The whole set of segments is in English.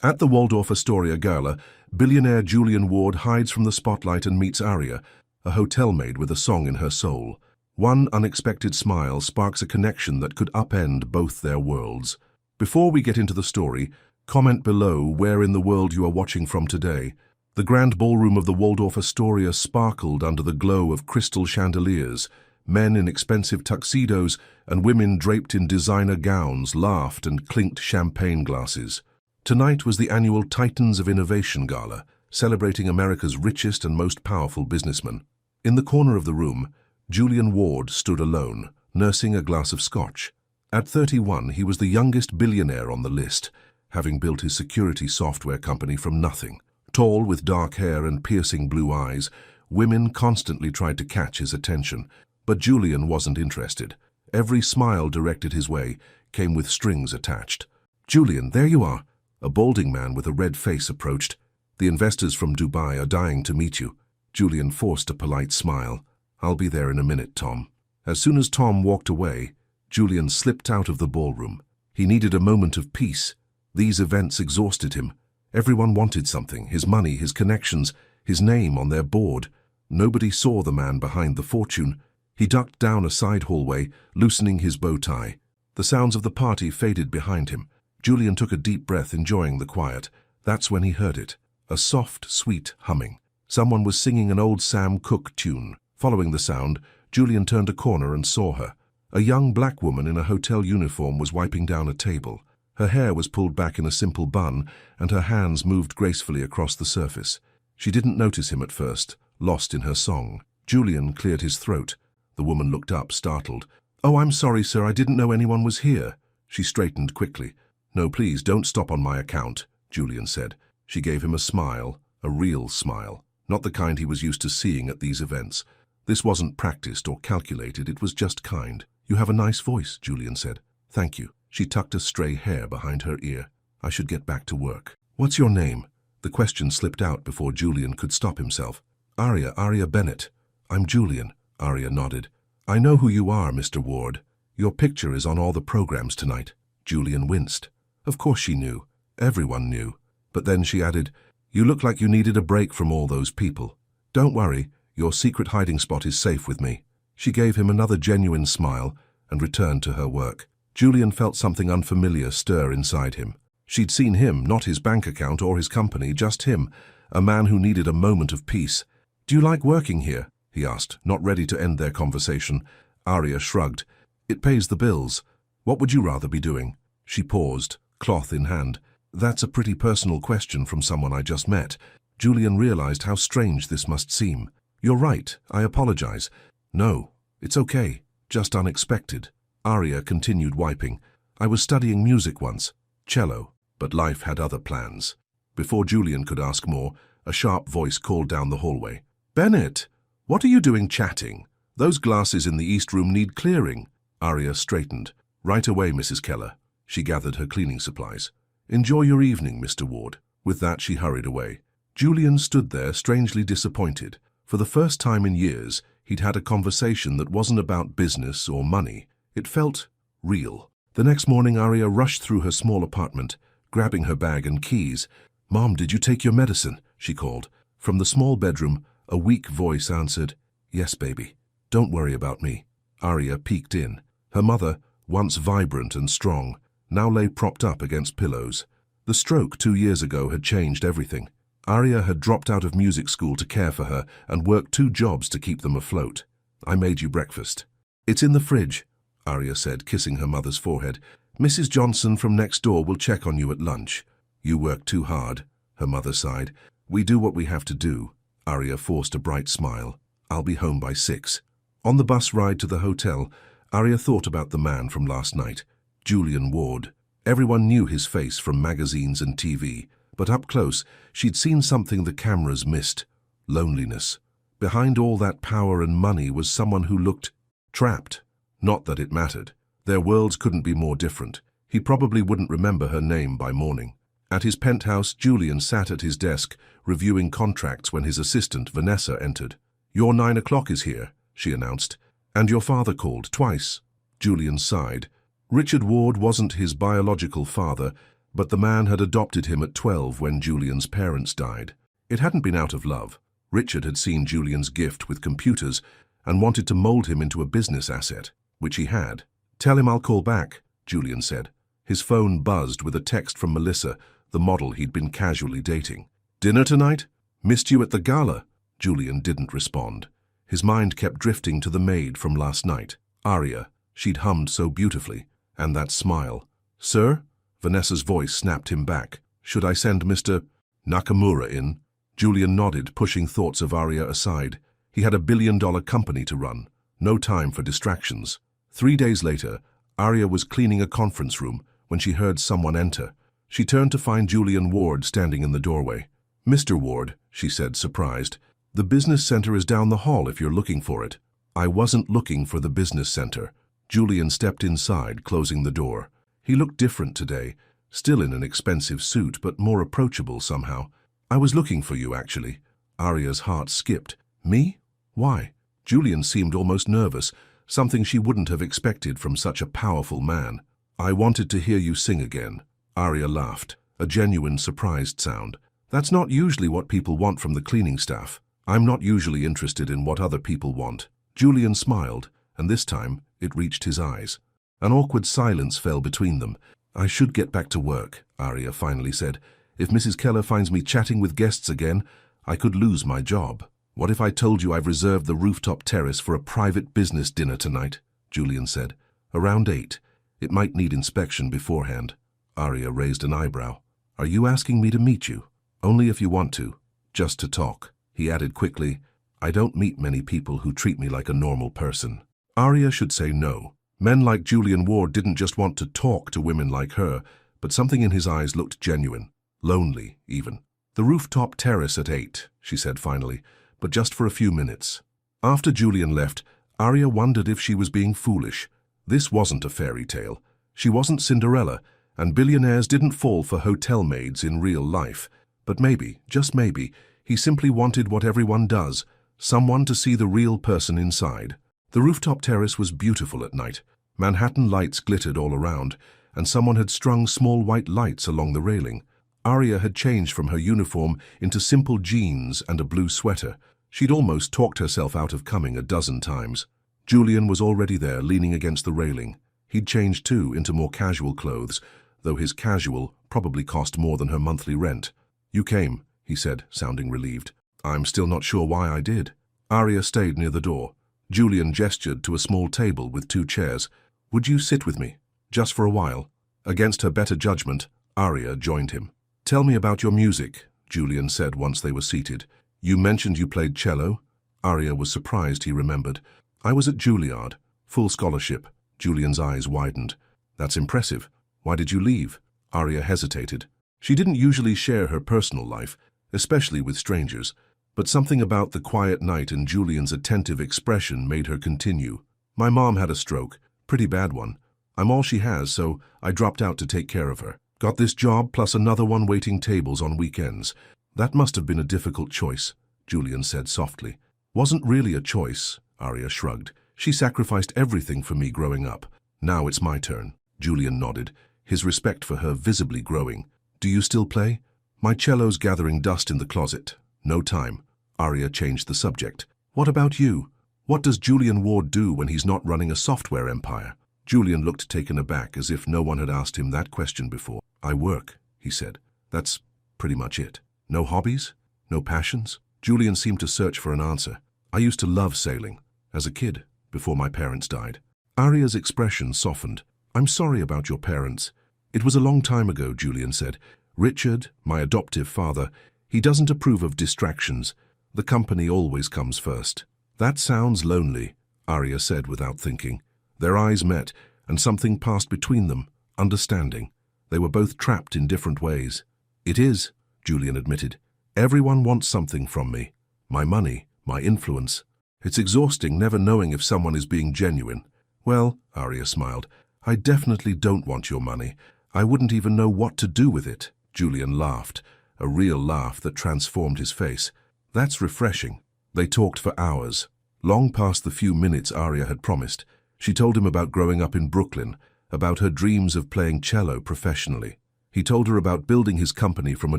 At the Waldorf Astoria Gala, billionaire Julian Ward hides from the spotlight and meets Aria, a hotel maid with a song in her soul. One unexpected smile sparks a connection that could upend both their worlds. Before we get into the story, comment below where in the world you are watching from today. The grand ballroom of the Waldorf Astoria sparkled under the glow of crystal chandeliers. Men in expensive tuxedos and women draped in designer gowns laughed and clinked champagne glasses. Tonight was the annual Titans of Innovation Gala, celebrating America's richest and most powerful businessmen. In the corner of the room, Julian Ward stood alone, nursing a glass of scotch. At 31, he was the youngest billionaire on the list, having built his security software company from nothing. Tall, with dark hair and piercing blue eyes, women constantly tried to catch his attention, but Julian wasn't interested. Every smile directed his way came with strings attached. "Julian, there you are." A balding man with a red face approached. "The investors from Dubai are dying to meet you." Julian forced a polite smile. "I'll be there in a minute, Tom." As soon as Tom walked away, Julian slipped out of the ballroom. He needed a moment of peace. These events exhausted him. Everyone wanted something: his money, his connections, his name on their board. Nobody saw the man behind the fortune. He ducked down a side hallway, loosening his bow tie. The sounds of the party faded behind him. Julian took a deep breath, enjoying the quiet. That's when he heard it. A soft, sweet humming. Someone was singing an old Sam Cooke tune. Following the sound, Julian turned a corner and saw her. A young black woman in a hotel uniform was wiping down a table. Her hair was pulled back in a simple bun, and her hands moved gracefully across the surface. She didn't notice him at first, lost in her song. Julian cleared his throat. The woman looked up, startled. "Oh, I'm sorry, sir, I didn't know anyone was here." She straightened quickly. "No, please, don't stop on my account," Julian said. She gave him a smile, a real smile, not the kind he was used to seeing at these events. This wasn't practiced or calculated, it was just kind. "You have a nice voice," Julian said. "Thank you." She tucked a stray hair behind her ear. "I should get back to work." "What's your name?" The question slipped out before Julian could stop himself. Aria Bennett." "I'm Julian," Aria nodded. "I know who you are, Mr. Ward. Your picture is on all the programs tonight." Julian winced. Of course she knew. Everyone knew. But then she added, "You look like you needed a break from all those people. Don't worry, your secret hiding spot is safe with me." She gave him another genuine smile and returned to her work. Julian felt something unfamiliar stir inside him. She'd seen him, not his bank account or his company, just him, a man who needed a moment of peace. "Do you like working here?" he asked, not ready to end their conversation. Aria shrugged. "It pays the bills. What would you rather be doing?" She paused, cloth in hand. "That's a pretty personal question from someone I just met." Julian realized how strange this must seem. "You're right, I apologize." "No, it's okay, just unexpected." Aria continued wiping. "I was studying music once, cello, but life had other plans." Before Julian could ask more, a sharp voice called down the hallway. "Bennett, what are you doing chatting? Those glasses in the East Room need clearing." Aria straightened. "Right away, Mrs. Keller." She gathered her cleaning supplies. "Enjoy your evening, Mr. Ward." With that, she hurried away. Julian stood there, strangely disappointed. For the first time in years, he'd had a conversation that wasn't about business or money. It felt real. The next morning, Aria rushed through her small apartment, grabbing her bag and keys. "Mom, did you take your medicine?" she called. From the small bedroom, a weak voice answered, "Yes, baby. Don't worry about me." Aria peeked in. Her mother, once vibrant and strong, now lay propped up against pillows. The stroke 2 years ago had changed everything. Aria had dropped out of music school to care for her and worked 2 jobs to keep them afloat. "I made you breakfast." "It's in the fridge," Aria said, kissing her mother's forehead. "Mrs. Johnson from next door will check on you at lunch." "You work too hard," her mother sighed. "We do what we have to do." Aria forced a bright smile. "I'll be home by 6. On the bus ride to the hotel, Aria thought about the man from last night, Julian Ward. Everyone knew his face from magazines and TV, but up close, she'd seen something the cameras missed: loneliness. Behind all that power and money was someone who looked trapped. Not that it mattered. Their worlds couldn't be more different. He probably wouldn't remember her name by morning. At his penthouse, Julian sat at his desk, reviewing contracts when his assistant, Vanessa, entered. "Your 9 o'clock is here," she announced. "And your father called twice." Julian sighed. Richard Ward wasn't his biological father, But the man had adopted him at 12 when Julian's parents died. It hadn't been out of love. Richard had seen Julian's gift with computers and wanted to mold him into a business asset, which he had. "Tell him I'll call back," Julian said. His phone buzzed with a text from Melissa, the model he'd been casually dating. "Dinner tonight? Missed you at the Gala." Julian didn't respond. His mind kept drifting to the maid from last night. Aria, she'd hummed so beautifully, and that smile. "Sir?" Vanessa's voice snapped him back. "Should I send Mr. Nakamura in?" Julian nodded, pushing thoughts of Aria aside. He had a billion-dollar company to run. No time for distractions. 3 days later, Aria was cleaning a conference room when she heard someone enter. She turned to find Julian Ward standing in the doorway. "Mr. Ward," she said, surprised, "the business center is down the hall if you're looking for it." "I wasn't looking for the business center." Julian stepped inside, closing the door. He looked different today, still in an expensive suit, but more approachable somehow. "I was looking for you, actually." Aria's heart skipped. "Me? Why?" Julian seemed almost nervous, something she wouldn't have expected from such a powerful man. "I wanted to hear you sing again." Aria laughed, a genuine surprised sound. "That's not usually what people want from the cleaning staff. I'm not usually interested in what other people want." Julian smiled, and this time it reached his eyes. An awkward silence fell between them. "I should get back to work," Aria finally said. "If Mrs. Keller finds me chatting with guests again, I could lose my job." "What if I told you I've reserved the rooftop terrace for a private business dinner tonight?" Julian said. "Around 8. It might need inspection beforehand." Aria raised an eyebrow. "Are you asking me to meet you?" "Only if you want to. Just to talk." He added quickly, "I don't meet many people who treat me like a normal person." Aria should say no. Men like Julian Ward didn't just want to talk to women like her, but something in his eyes looked genuine. Lonely, even. "The rooftop terrace at 8, she said finally, "but just for a few minutes." After Julian left, Aria wondered if she was being foolish. This wasn't a fairy tale. She wasn't Cinderella, and billionaires didn't fall for hotel maids in real life. But maybe, just maybe, he simply wanted what everyone does, someone to see the real person inside. The rooftop terrace was beautiful at night. Manhattan lights glittered all around, and someone had strung small white lights along the railing. Aria had changed from her uniform into simple jeans and a blue sweater. She'd almost talked herself out of coming a dozen times. Julian was already there, leaning against the railing. He'd changed too, into more casual clothes, though his casual probably cost more than her monthly rent. "You came," he said, sounding relieved. "I'm still not sure why I did." Aria stayed near the door. Julian gestured to a small table with 2 chairs. "Would you sit with me? Just for a while?" Against her better judgment, Aria joined him. "Tell me about your music," Julian said once they were seated. "You mentioned you played cello." Aria was surprised he remembered. "I was at Juilliard. Full scholarship." Julian's eyes widened. "That's impressive. Why did you leave?" Aria hesitated. She didn't usually share her personal life, especially with strangers, but something about the quiet night and Julian's attentive expression made her continue. "My mom had a stroke, pretty bad one. I'm all she has, so I dropped out to take care of her. Got this job plus another one waiting tables on weekends. That must have been a difficult choice," Julian said softly. "Wasn't really a choice," Aria shrugged. "She sacrificed everything for me growing up. Now it's my turn." Julian nodded, his respect for her visibly growing. "Do you still play?" "My cello's gathering dust in the closet. No time." Aria changed the subject. "What about you? What does Julian Ward do when he's not running a software empire?" Julian looked taken aback, as if no one had asked him that question before. "I work," he said. "That's pretty much it." "No hobbies? No passions?" Julian seemed to search for an answer. "I used to love sailing, as a kid, before my parents died." Aria's expression softened. "I'm sorry about your parents." "It was a long time ago," Julian said. "Richard, my adoptive father, he doesn't approve of distractions. The company always comes first." "That sounds lonely," Aria said without thinking. Their eyes met, and something passed between them, understanding. They were both trapped in different ways. "It is," Julian admitted. "Everyone wants something from me. My money, my influence. It's exhausting never knowing if someone is being genuine." "Well," Aria smiled, "I definitely don't want your money. I wouldn't even know what to do with it." Julian laughed, a real laugh that transformed his face. "That's refreshing." They talked for hours, long past the few minutes Aria had promised. She told him about growing up in Brooklyn, about her dreams of playing cello professionally. He told her about building his company from a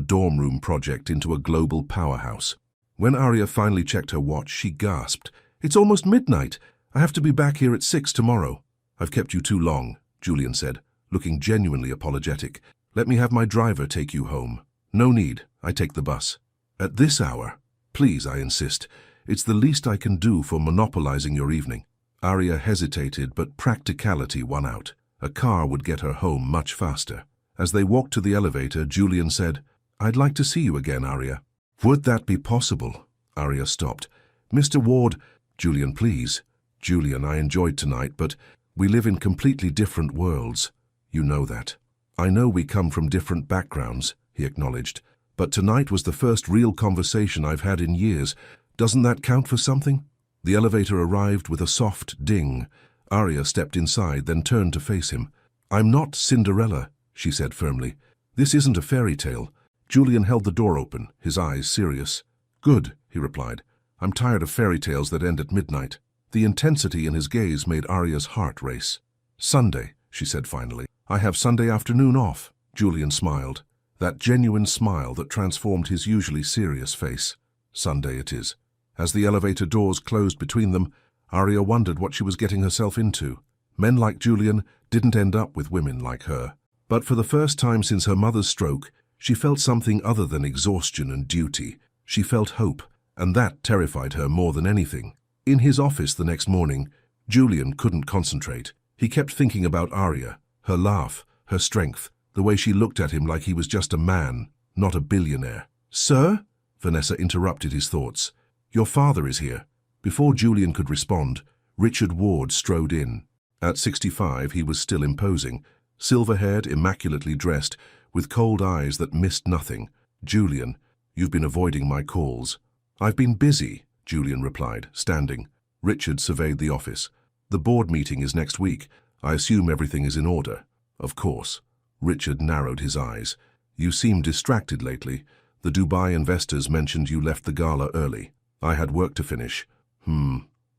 dorm room project into a global powerhouse. When Arya finally checked her watch, she gasped. "It's almost midnight. I have to be back here at 6 tomorrow." "I've kept you too long," Julian said, looking genuinely apologetic. "Let me have my driver take you home." "No need. I take the bus." "At this hour?" "Please, I insist. It's the least I can do for monopolizing your evening." Arya hesitated, but practicality won out. A car would get her home much faster. As they walked to the elevator, Julian said, "I'd like to see you again, Arya." "Would that be possible?" Arya stopped. "Mr. Ward—" "Julian, please." "Julian, I enjoyed tonight, but we live in completely different worlds. You know that." "I know we come from different backgrounds," he acknowledged. "But tonight was the first real conversation I've had in years. Doesn't that count for something?" The elevator arrived with a soft ding. Arya stepped inside, then turned to face him. "I'm not Cinderella," she said firmly. "This isn't a fairy tale." Julian held the door open, his eyes serious. "Good," he replied. "I'm tired of fairy tales that end at midnight." The intensity in his gaze made Arya's heart race. "Sunday," she said finally. "I have Sunday afternoon off." Julian smiled, that genuine smile that transformed his usually serious face. "Sunday it is." As the elevator doors closed between them, Arya wondered what she was getting herself into. Men like Julian didn't end up with women like her. But for the first time since her mother's stroke, she felt something other than exhaustion and duty. She felt hope, and that terrified her more than anything. In his office the next morning, Julian couldn't concentrate. He kept thinking about Arya, her laugh, her strength, the way she looked at him like he was just a man, not a billionaire. "Sir?" Vanessa interrupted his thoughts. "Your father is here." Before Julian could respond, Richard Ward strode in. At 65, he was still imposing, silver-haired, immaculately dressed, with cold eyes that missed nothing. "Julian, you've been avoiding my calls." "I've been busy," Julian replied, standing. Richard surveyed the office. "The board meeting is next week. I assume everything is in order." "Of course." Richard narrowed his eyes. "You seem distracted lately. The Dubai investors mentioned you left the gala early." "I had work to finish."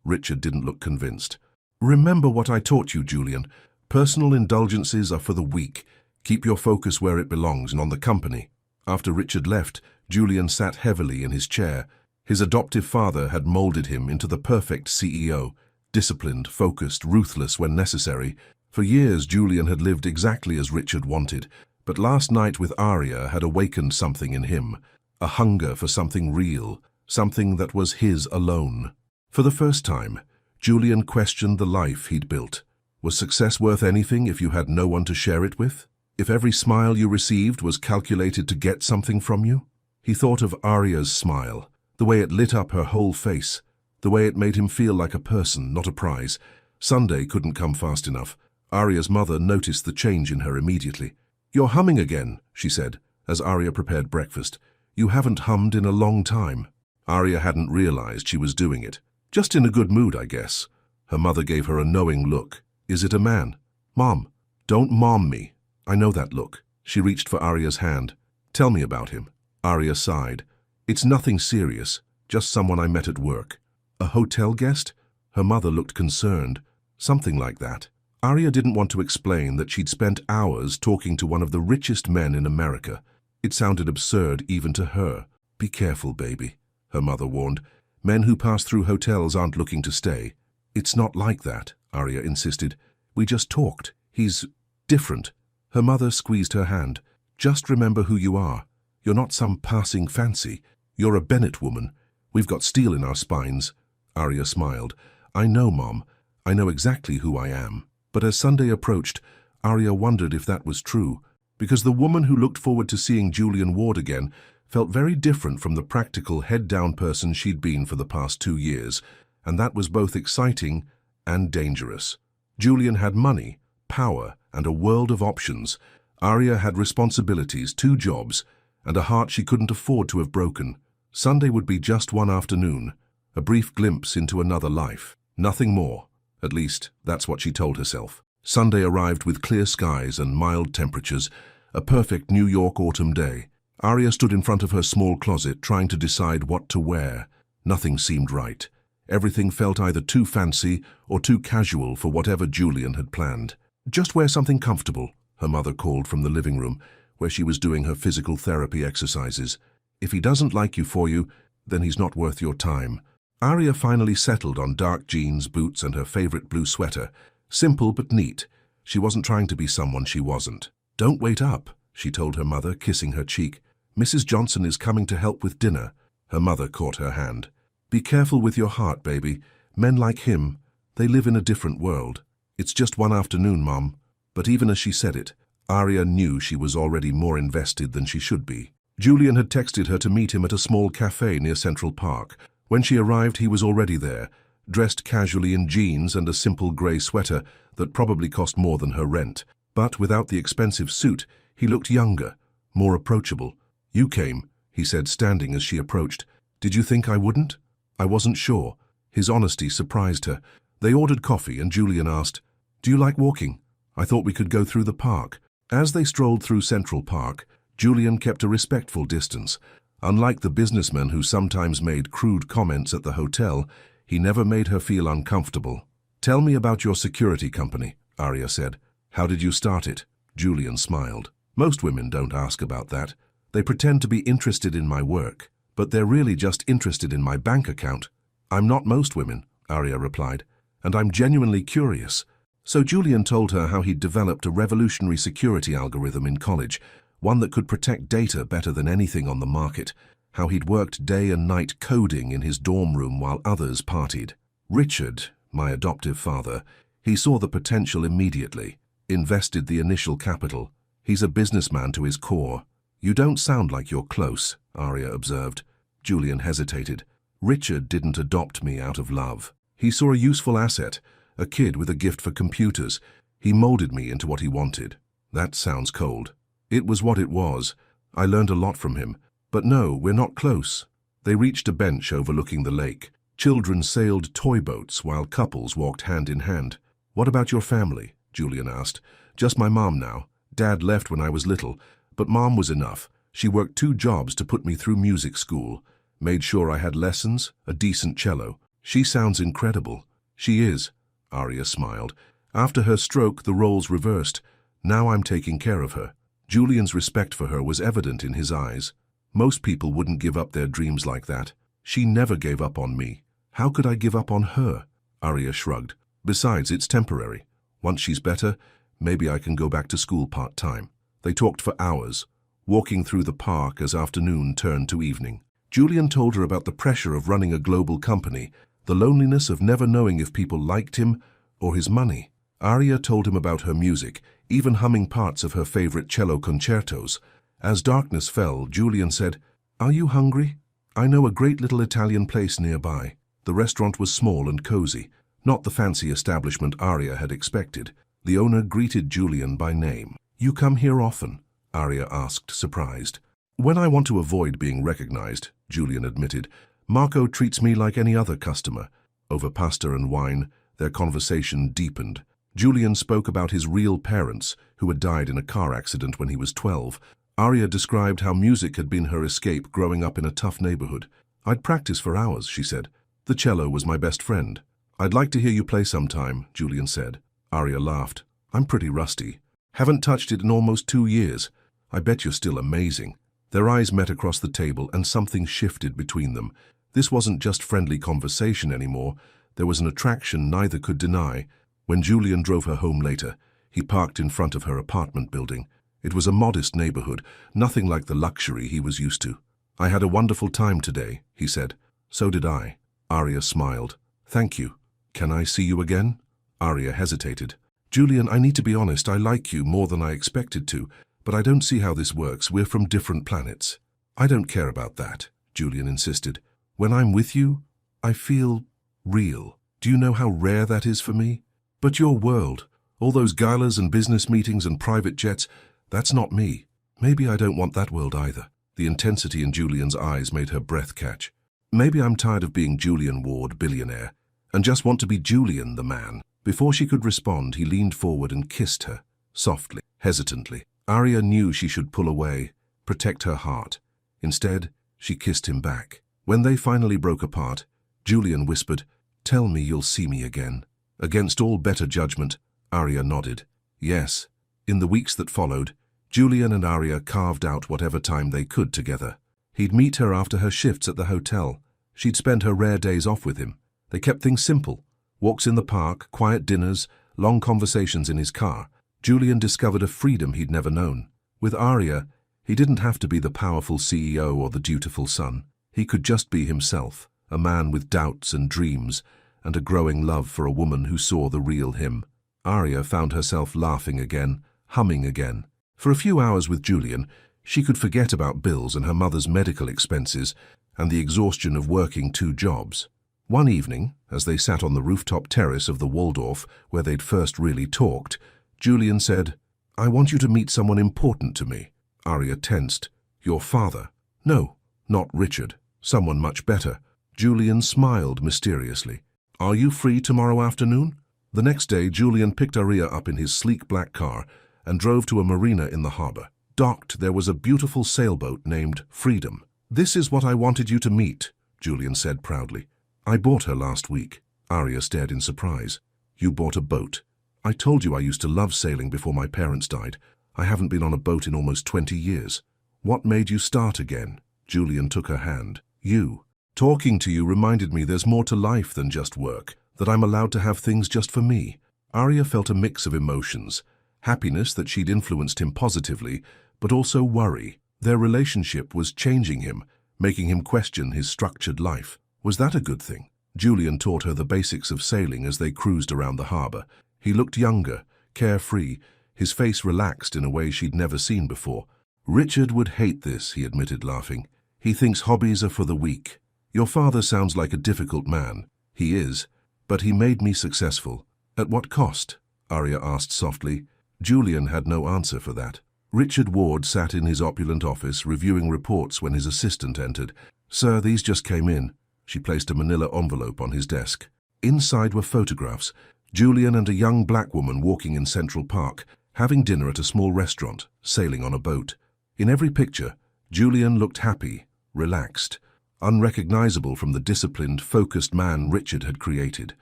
Richard didn't look convinced. "Remember what I taught you, Julian. Personal indulgences are for the weak. Keep your focus where it belongs and on the company." After Richard left, Julian sat heavily in his chair. His adoptive father had molded him into the perfect CEO, disciplined, focused, ruthless when necessary. For years, Julian had lived exactly as Richard wanted, but last night with Arya had awakened something in him, a hunger for something real, something that was his alone. For the first time, Julian questioned the life he'd built. Was success worth anything if you had no one to share it with? If every smile you received was calculated to get something from you? He thought of Arya's smile, the way it lit up her whole face, the way it made him feel like a person, not a prize. Sunday couldn't come fast enough. Arya's mother noticed the change in her immediately. "You're humming again," she said, as Arya prepared breakfast. "You haven't hummed in a long time." Arya hadn't realized she was doing it. "Just in a good mood, I guess." Her mother gave her a knowing look. "Is it a man?" "Mom, don't mom me." "I know that look." She reached for Arya's hand. "Tell me about him." Arya sighed. "It's nothing serious, just someone I met at work." "A hotel guest?" Her mother looked concerned. "Something like that." Arya didn't want to explain that she'd spent hours talking to one of the richest men in America. It sounded absurd even to her. "Be careful, baby," her mother warned. "Men who pass through hotels aren't looking to stay." "It's not like that," Arya insisted. "We just talked. He's different." Her mother squeezed her hand. "Just remember who you are. You're not some passing fancy. You're a Bennett woman. We've got steel in our spines." Arya smiled. "I know, Mom. I know exactly who I am." But as Sunday approached, Arya wondered if that was true, because the woman who looked forward to seeing Julian Ward again felt very different from the practical, head-down person she'd been for the past 2 years, and that was both exciting and dangerous. Julian had money, power, and a world of options. Arya had responsibilities, 2 jobs, and a heart she couldn't afford to have broken. Sunday would be just one afternoon, a brief glimpse into another life. Nothing more. At least, that's what she told herself. Sunday arrived with clear skies and mild temperatures, a perfect New York autumn day. Arya stood in front of her small closet, trying to decide what to wear. Nothing seemed right. Everything felt either too fancy or too casual for whatever Julian had planned. "Just wear something comfortable," her mother called from the living room. where she was doing her physical therapy exercises. If he doesn't like you for you, then he's not worth your time. Arya finally settled on dark jeans, boots, and her favorite blue sweater. Simple but neat. She wasn't trying to be someone she wasn't. "Don't wait up," she told her mother, kissing her cheek. "Mrs. Johnson is coming to help with dinner." Her mother caught her hand. "Be careful with your heart, baby. Men like him, they live in a different world. It's just one afternoon, Mom." But even as she said it, Arya knew she was already more invested than she should be. Julian had texted her to meet him at a small cafe near Central Park. When she arrived, he was already there, dressed casually in jeans and a simple grey sweater that probably cost more than her rent. But without the expensive suit, he looked younger, more approachable. "You came," he said, standing as she approached. "Did you think I wouldn't?" "I wasn't sure." His honesty surprised her. They ordered coffee and Julian asked, "Do you like walking? I thought we could go through the park." As they strolled through Central Park, Julian kept a respectful distance. Unlike the businessman who sometimes made crude comments at the hotel, he never made her feel uncomfortable. "Tell me about your security company," Arya said. "How did you start it?" Julian smiled. "Most women don't ask about that. They pretend to be interested in my work, but they're really just interested in my bank account." "I'm not most women," Arya replied, "and I'm genuinely curious." So Julian told her how he'd developed a revolutionary security algorithm in college, one that could protect data better than anything on the market, how he'd worked day and night coding in his dorm room while others partied. Richard, my adoptive father, he saw the potential immediately, invested the initial capital. He's a businessman to his core. "You don't sound like you're close," Arya observed. Julian hesitated. "Richard didn't adopt me out of love. He saw a useful asset, a kid with a gift for computers. He molded me into what he wanted." "That sounds cold." "It was what it was. I learned a lot from him. But no, we're not close." They reached a bench overlooking the lake. Children sailed toy boats while couples walked hand in hand. "What about your family?" Julian asked. "Just my mom now. Dad left when I was little, but Mom was enough. She worked 2 jobs to put me through music school. Made sure I had lessons, a decent cello. She sounds incredible." "She is," Arya smiled. "After her stroke, the roles reversed. Now I'm taking care of her." Julian's respect for her was evident in his eyes. Most people wouldn't give up their dreams like that. She never gave up on me. How could I give up on her? Arya shrugged. "Besides, it's temporary. Once she's better, maybe I can go back to school part-time." They talked for hours, walking through the park as afternoon turned to evening. Julian told her about the pressure of running a global company, the loneliness of never knowing if people liked him or his money. Arya told him about her music, even humming parts of her favorite cello concertos. As darkness fell, Julian said, "Are you hungry? I know a great little Italian place nearby." The restaurant was small and cozy, not the fancy establishment Arya had expected. The owner greeted Julian by name. "You come here often?" Arya asked, surprised. "When I want to avoid being recognized," Julian admitted. "Marco treats me like any other customer." Over pasta and wine, their conversation deepened. Julian spoke about his real parents, who had died in a car accident when he was 12. Arya described how music had been her escape growing up in a tough neighborhood. "I'd practice for hours," she said. "The cello was my best friend." "I'd like to hear you play sometime," Julian said. Arya laughed. "I'm pretty rusty. Haven't touched it in almost 2 years. I bet you're still amazing." Their eyes met across the table and something shifted between them. This wasn't just friendly conversation anymore. There was an attraction neither could deny. When Julian drove her home later, he parked in front of her apartment building. It was a modest neighborhood, nothing like the luxury he was used to. "I had a wonderful time today," he said. "So did I." Arya smiled. "Thank you. Can I see you again?" Arya hesitated. "Julian, I need to be honest. I like you more than I expected to, but I don't see how this works. We're from different planets." "I don't care about that," Julian insisted. "When I'm with you, I feel real. Do you know how rare that is for me? But your world, all those galas and business meetings and private jets, that's not me. Maybe I don't want that world either." The intensity in Julian's eyes made her breath catch. "Maybe I'm tired of being Julian Ward, billionaire, and just want to be Julian, the man." Before she could respond, he leaned forward and kissed her, softly, hesitantly. Arya knew she should pull away, protect her heart. Instead, she kissed him back. When they finally broke apart, Julian whispered, "Tell me you'll see me again." Against all better judgment, Arya nodded. Yes. In the weeks that followed, Julian and Arya carved out whatever time they could together. He'd meet her after her shifts at the hotel. She'd spend her rare days off with him. They kept things simple. Walks in the park, quiet dinners, long conversations in his car. Julian discovered a freedom he'd never known. With Arya, he didn't have to be the powerful CEO or the dutiful son. He could just be himself, a man with doubts and dreams, and a growing love for a woman who saw the real him. Arya found herself laughing again, humming again. For a few hours with Julian, she could forget about bills and her mother's medical expenses and the exhaustion of working 2 jobs. One evening, as they sat on the rooftop terrace of the Waldorf where they'd first really talked, Julian said, "I want you to meet someone important to me." Arya tensed. "Your father?" "No, not Richard. Someone much better." Julian smiled mysteriously. "Are you free tomorrow afternoon?" The next day, Julian picked Arya up in his sleek black car and drove to a marina in the harbor. Docked, there was a beautiful sailboat named Freedom. "This is what I wanted you to meet," Julian said proudly. "I bought her last week." Arya stared in surprise. "You bought a boat? I told you I used to love sailing before my parents died. I haven't been on a boat in almost 20 years. What made you start again?" Julian took her hand. "You. Talking to you reminded me there's more to life than just work, that I'm allowed to have things just for me." Arya felt a mix of emotions. Happiness that she'd influenced him positively, but also worry. Their relationship was changing him, making him question his structured life. Was that a good thing? Julian taught her the basics of sailing as they cruised around the harbor. He looked younger, carefree, his face relaxed in a way she'd never seen before. "Richard would hate this," he admitted, laughing. "He thinks hobbies are for the weak. Your father sounds like a difficult man." "He is, but he made me successful." "At what cost?" Arya asked softly. Julian had no answer for that. Richard Ward sat in his opulent office, reviewing reports when his assistant entered. "Sir, these just came in." She placed a manila envelope on his desk. Inside were photographs. Julian and a young black woman walking in Central Park, having dinner at a small restaurant, sailing on a boat. In every picture, Julian looked happy, relaxed, unrecognizable from the disciplined, focused man Richard had created.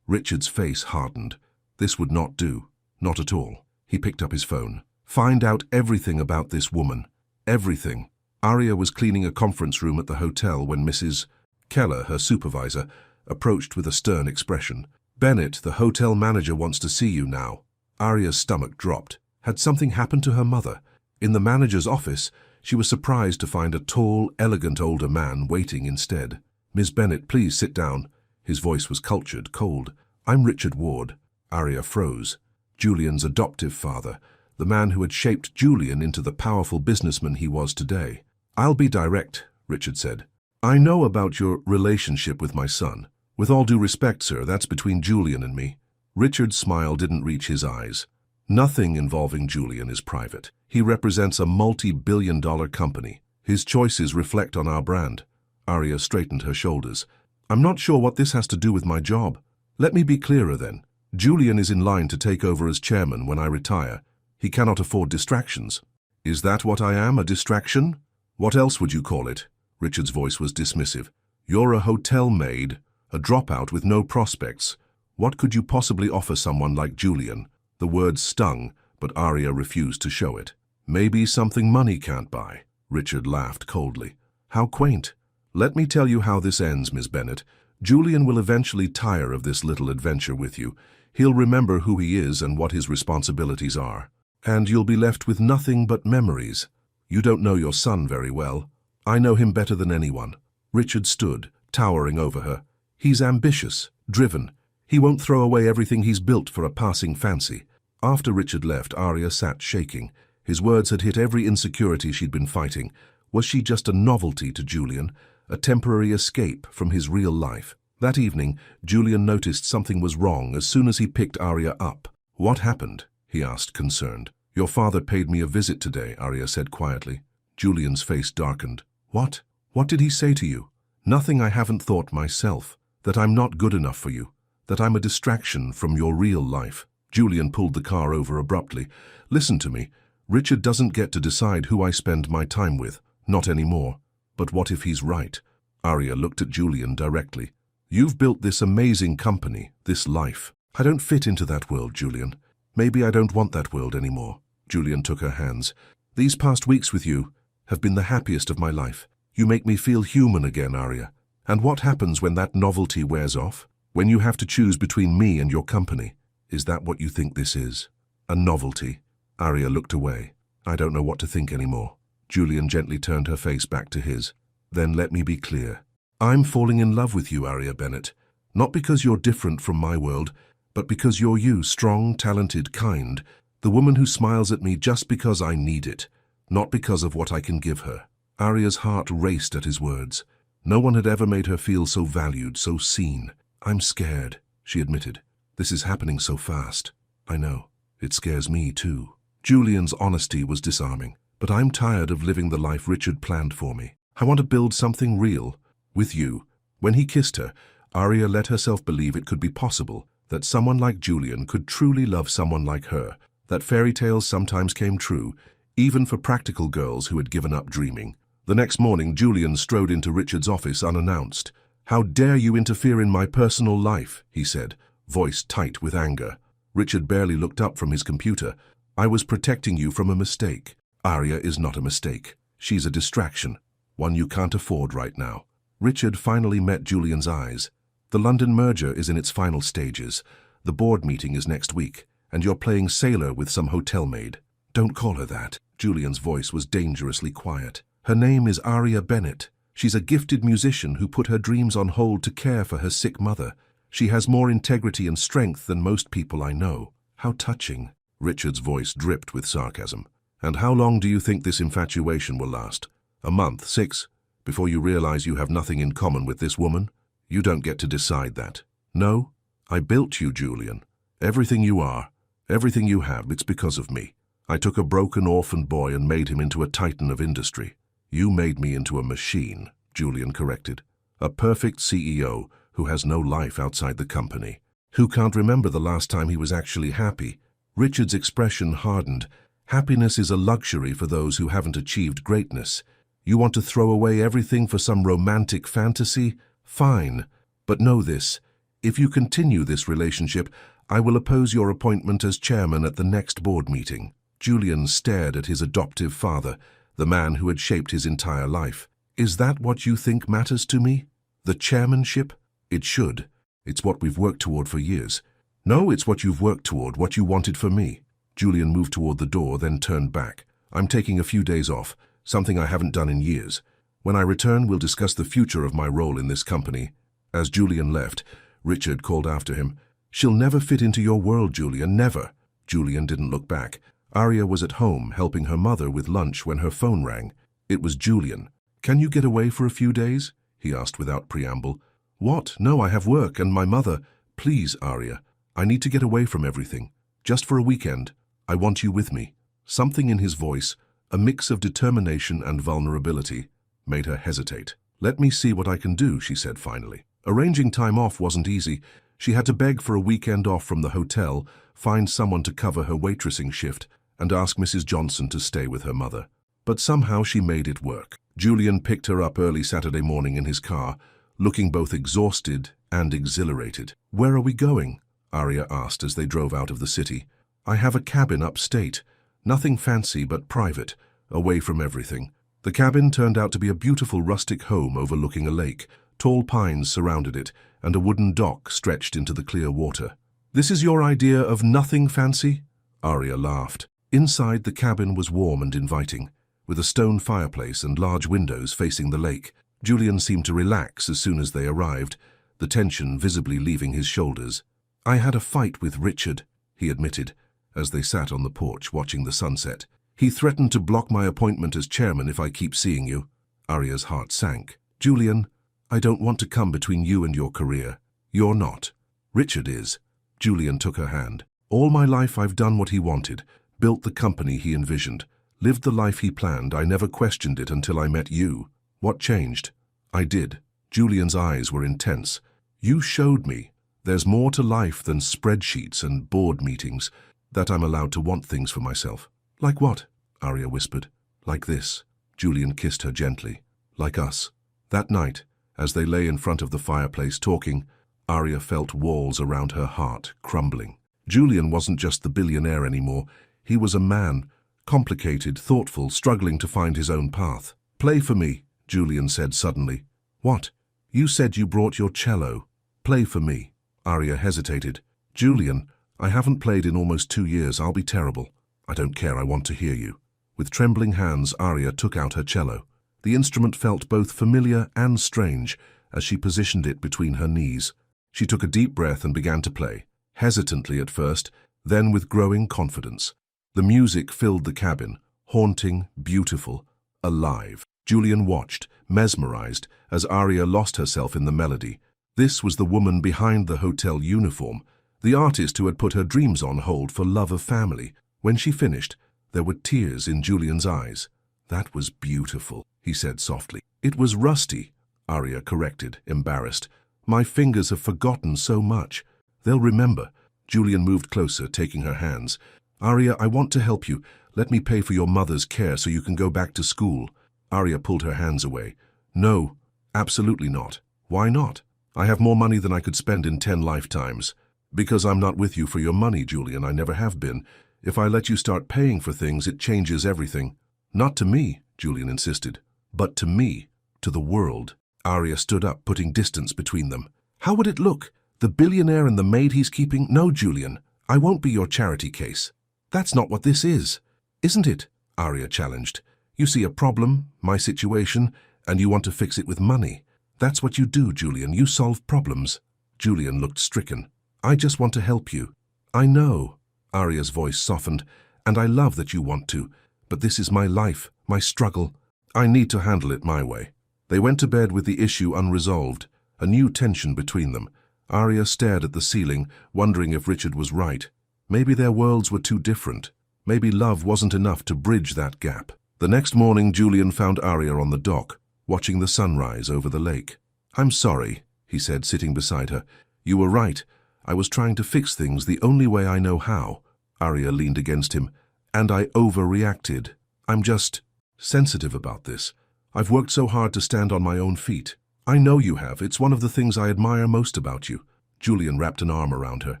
Richard's face hardened. This would not do. Not at all. He picked up his phone. "Find out everything about this woman. Everything." Arya was cleaning a conference room at the hotel when Mrs. Keller, her supervisor, approached with a stern expression. "Bennett, the hotel manager, wants to see you now." Arya's stomach dropped. Had something happened to her mother? In the manager's office, she was surprised to find a tall, elegant older man waiting instead. "Miss Bennett, please sit down." His voice was cultured, cold. "I'm Richard Ward." Arya froze. Julian's adoptive father, the man who had shaped Julian into the powerful businessman he was today. "I'll be direct," Richard said. "I know about your relationship with my son. With all due respect, sir, that's between Julian and me." Richard's smile didn't reach his eyes. "Nothing involving Julian is private. He represents a multi-billion-dollar company. His choices reflect on our brand." Arya straightened her shoulders. "I'm not sure what this has to do with my job. Let me be clearer then. Julian is in line to take over as chairman when I retire. He cannot afford distractions." "Is that what I am, a distraction?" "What else would you call it?" Richard's voice was dismissive. "You're a hotel maid, a dropout with no prospects. What could you possibly offer someone like Julian?" The words stung, but Arya refused to show it. "Maybe something money can't buy." Richard laughed coldly. "How quaint. Let me tell you how this ends, Miss Bennett. Julian will eventually tire of this little adventure with you. He'll remember who he is and what his responsibilities are. And you'll be left with nothing but memories. You don't know your son very well. I know him better than anyone." Richard stood, towering over her. "He's ambitious, driven. He won't throw away everything he's built for a passing fancy." After Richard left, Arya sat shaking. His words had hit every insecurity she'd been fighting. Was she just a novelty to Julian, a temporary escape from his real life? That evening, Julian noticed something was wrong as soon as he picked Arya up. "What happened?" he asked, concerned. "Your father paid me a visit today," Arya said quietly. Julian's face darkened. "What? What did he say to you?" "Nothing I haven't thought myself. That I'm not good enough for you. That I'm a distraction from your real life." Julian pulled the car over abruptly. "Listen to me. Richard doesn't get to decide who I spend my time with. Not anymore. But what if he's right?" Arya looked at Julian directly. "You've built this amazing company, this life. I don't fit into that world, Julian. Maybe I don't want that world anymore." Julian took her hands. These past weeks with you have been the happiest of my life. You make me feel human again, Arya. And what happens when that novelty wears off? When you have to choose between me and your company? Is that what you think this is? A novelty? Arya looked away. I don't know what to think anymore. Julian gently turned her face back to his. Then let me be clear. I'm falling in love with you, Arya Bennett. Not because you're different from my world, but because you're you, strong, talented, kind. The woman who smiles at me just because I need it, not because of what I can give her. Arya's heart raced at his words. No one had ever made her feel so valued, so seen. I'm scared, she admitted. This is happening so fast. I know. It scares me too. Julian's honesty was disarming. But I'm tired of living the life Richard planned for me. I want to build something real, with you. When he kissed her, Arya let herself believe it could be possible, that someone like Julian could truly love someone like her, that fairy tales sometimes came true, even for practical girls who had given up dreaming. The next morning, Julian strode into Richard's office unannounced. "How dare you interfere in my personal life?" he said, voice tight with anger. Richard barely looked up from his computer. "I was protecting you from a mistake." Arya is not a mistake. She's a distraction, one you can't afford right now. Richard finally met Julian's eyes. The London merger is in its final stages. The board meeting is next week, and you're playing sailor with some hotel maid. Don't call her that. Julian's voice was dangerously quiet. Her name is Arya Bennett. She's a gifted musician who put her dreams on hold to care for her sick mother. She has more integrity and strength than most people I know. How touching. Richard's voice dripped with sarcasm. And how long do you think this infatuation will last? A month, 6, before you realize you have nothing in common with this woman? You don't get to decide that. No, I built you, Julian. Everything you are, everything you have, it's because of me. I took a broken orphan boy and made him into a titan of industry. You made me into a machine, Julian corrected. A perfect CEO who has no life outside the company. Who can't remember the last time he was actually happy? Richard's expression hardened. Happiness is a luxury for those who haven't achieved greatness. You want to throw away everything for some romantic fantasy? Fine. But know this. If you continue this relationship, I will oppose your appointment as chairman at the next board meeting. Julian stared at his adoptive father, the man who had shaped his entire life. Is that what you think matters to me? The chairmanship? It should. It's what we've worked toward for years. No, it's what you've worked toward, what you wanted for me. Julian moved toward the door, then turned back. I'm taking a few days off, something I haven't done in years. When I return, we'll discuss the future of my role in this company. As Julian left, Richard called after him. She'll never fit into your world, Julian, never. Julian didn't look back. Arya was at home, helping her mother with lunch when her phone rang. It was Julian. Can you get away for a few days? He asked without preamble. What? No, I have work and my mother. Please, Arya. I need to get away from everything. Just for a weekend. I want you with me. Something in his voice, a mix of determination and vulnerability, made her hesitate. Let me see what I can do, she said finally. Arranging time off wasn't easy. She had to beg for a weekend off from the hotel, find someone to cover her waitressing shift, and ask Mrs. Johnson to stay with her mother. But somehow she made it work. Julian picked her up early Saturday morning in his car, looking both exhausted and exhilarated. Where are we going? Arya asked as they drove out of the city. I have a cabin upstate. Nothing fancy but private, away from everything. The cabin turned out to be a beautiful rustic home overlooking a lake. Tall pines surrounded it, and a wooden dock stretched into the clear water. This is your idea of nothing fancy? Arya laughed. Inside, the cabin was warm and inviting, with a stone fireplace and large windows facing the lake. Julian seemed to relax as soon as they arrived, the tension visibly leaving his shoulders. I had a fight with Richard, he admitted, as they sat on the porch watching the sunset. He threatened to block my appointment as chairman if I keep seeing you. Arya's heart sank. Julian, I don't want to come between you and your career. You're not. Richard is. Julian took her hand. All my life I've done what he wanted, built the company he envisioned, lived the life he planned. I never questioned it until I met you. What changed? I did. Julian's eyes were intense. You showed me. There's more to life than spreadsheets and board meetings, that I'm allowed to want things for myself. Like what? Arya whispered. Like this. Julian kissed her gently. Like us. That night, as they lay in front of the fireplace talking, Arya felt walls around her heart crumbling. Julian wasn't just the billionaire anymore. He was a man, complicated, thoughtful, struggling to find his own path. "Play for me," Julian said suddenly. "What? You said you brought your cello. Play for me." Aria hesitated. "Julian, I haven't played in almost 2 years. I'll be terrible." "I don't care. I want to hear you." With trembling hands, Aria took out her cello. The instrument felt both familiar and strange as she positioned it between her knees. She took a deep breath and began to play, hesitantly at first, then with growing confidence. The music filled the cabin, haunting, beautiful, alive. Julian watched, mesmerized, as Aria lost herself in the melody. This was the woman behind the hotel uniform, the artist who had put her dreams on hold for love of family. When she finished, there were tears in Julian's eyes. "That was beautiful," he said softly. "It was rusty," Aria corrected, embarrassed. "My fingers have forgotten so much. They'll remember." Julian moved closer, taking her hands. "Aria, I want to help you. Let me pay for your mother's care so you can go back to school." Aria pulled her hands away. "No, absolutely not." "Why not?" "I have more money than I could spend in 10 lifetimes. Because I'm not with you for your money, Julian. I never have been. If I let you start paying for things, it changes everything." "Not to me," Julian insisted, "but to me, to the world." Aria stood up, putting distance between them. "How would it look? The billionaire and the maid he's keeping?" "No, Julian, I won't be your charity case." "That's not what this is." "Isn't it?" Aria challenged. "You see a problem, my situation, and you want to fix it with money. That's what you do, Julian. You solve problems." Julian looked stricken. "I just want to help you." "I know." Aria's voice softened. "And I love that you want to. But this is my life, my struggle. I need to handle it my way." They went to bed with the issue unresolved, a new tension between them. Aria stared at the ceiling, wondering if Richard was right. Maybe their worlds were too different. Maybe love wasn't enough to bridge that gap. The next morning, Julian found Aria on the dock, watching the sunrise over the lake. "I'm sorry," he said, sitting beside her. "You were right. I was trying to fix things the only way I know how." Aria leaned against him. "And I overreacted. I'm just sensitive about this. I've worked so hard to stand on my own feet." "I know you have. It's one of the things I admire most about you." Julian wrapped an arm around her.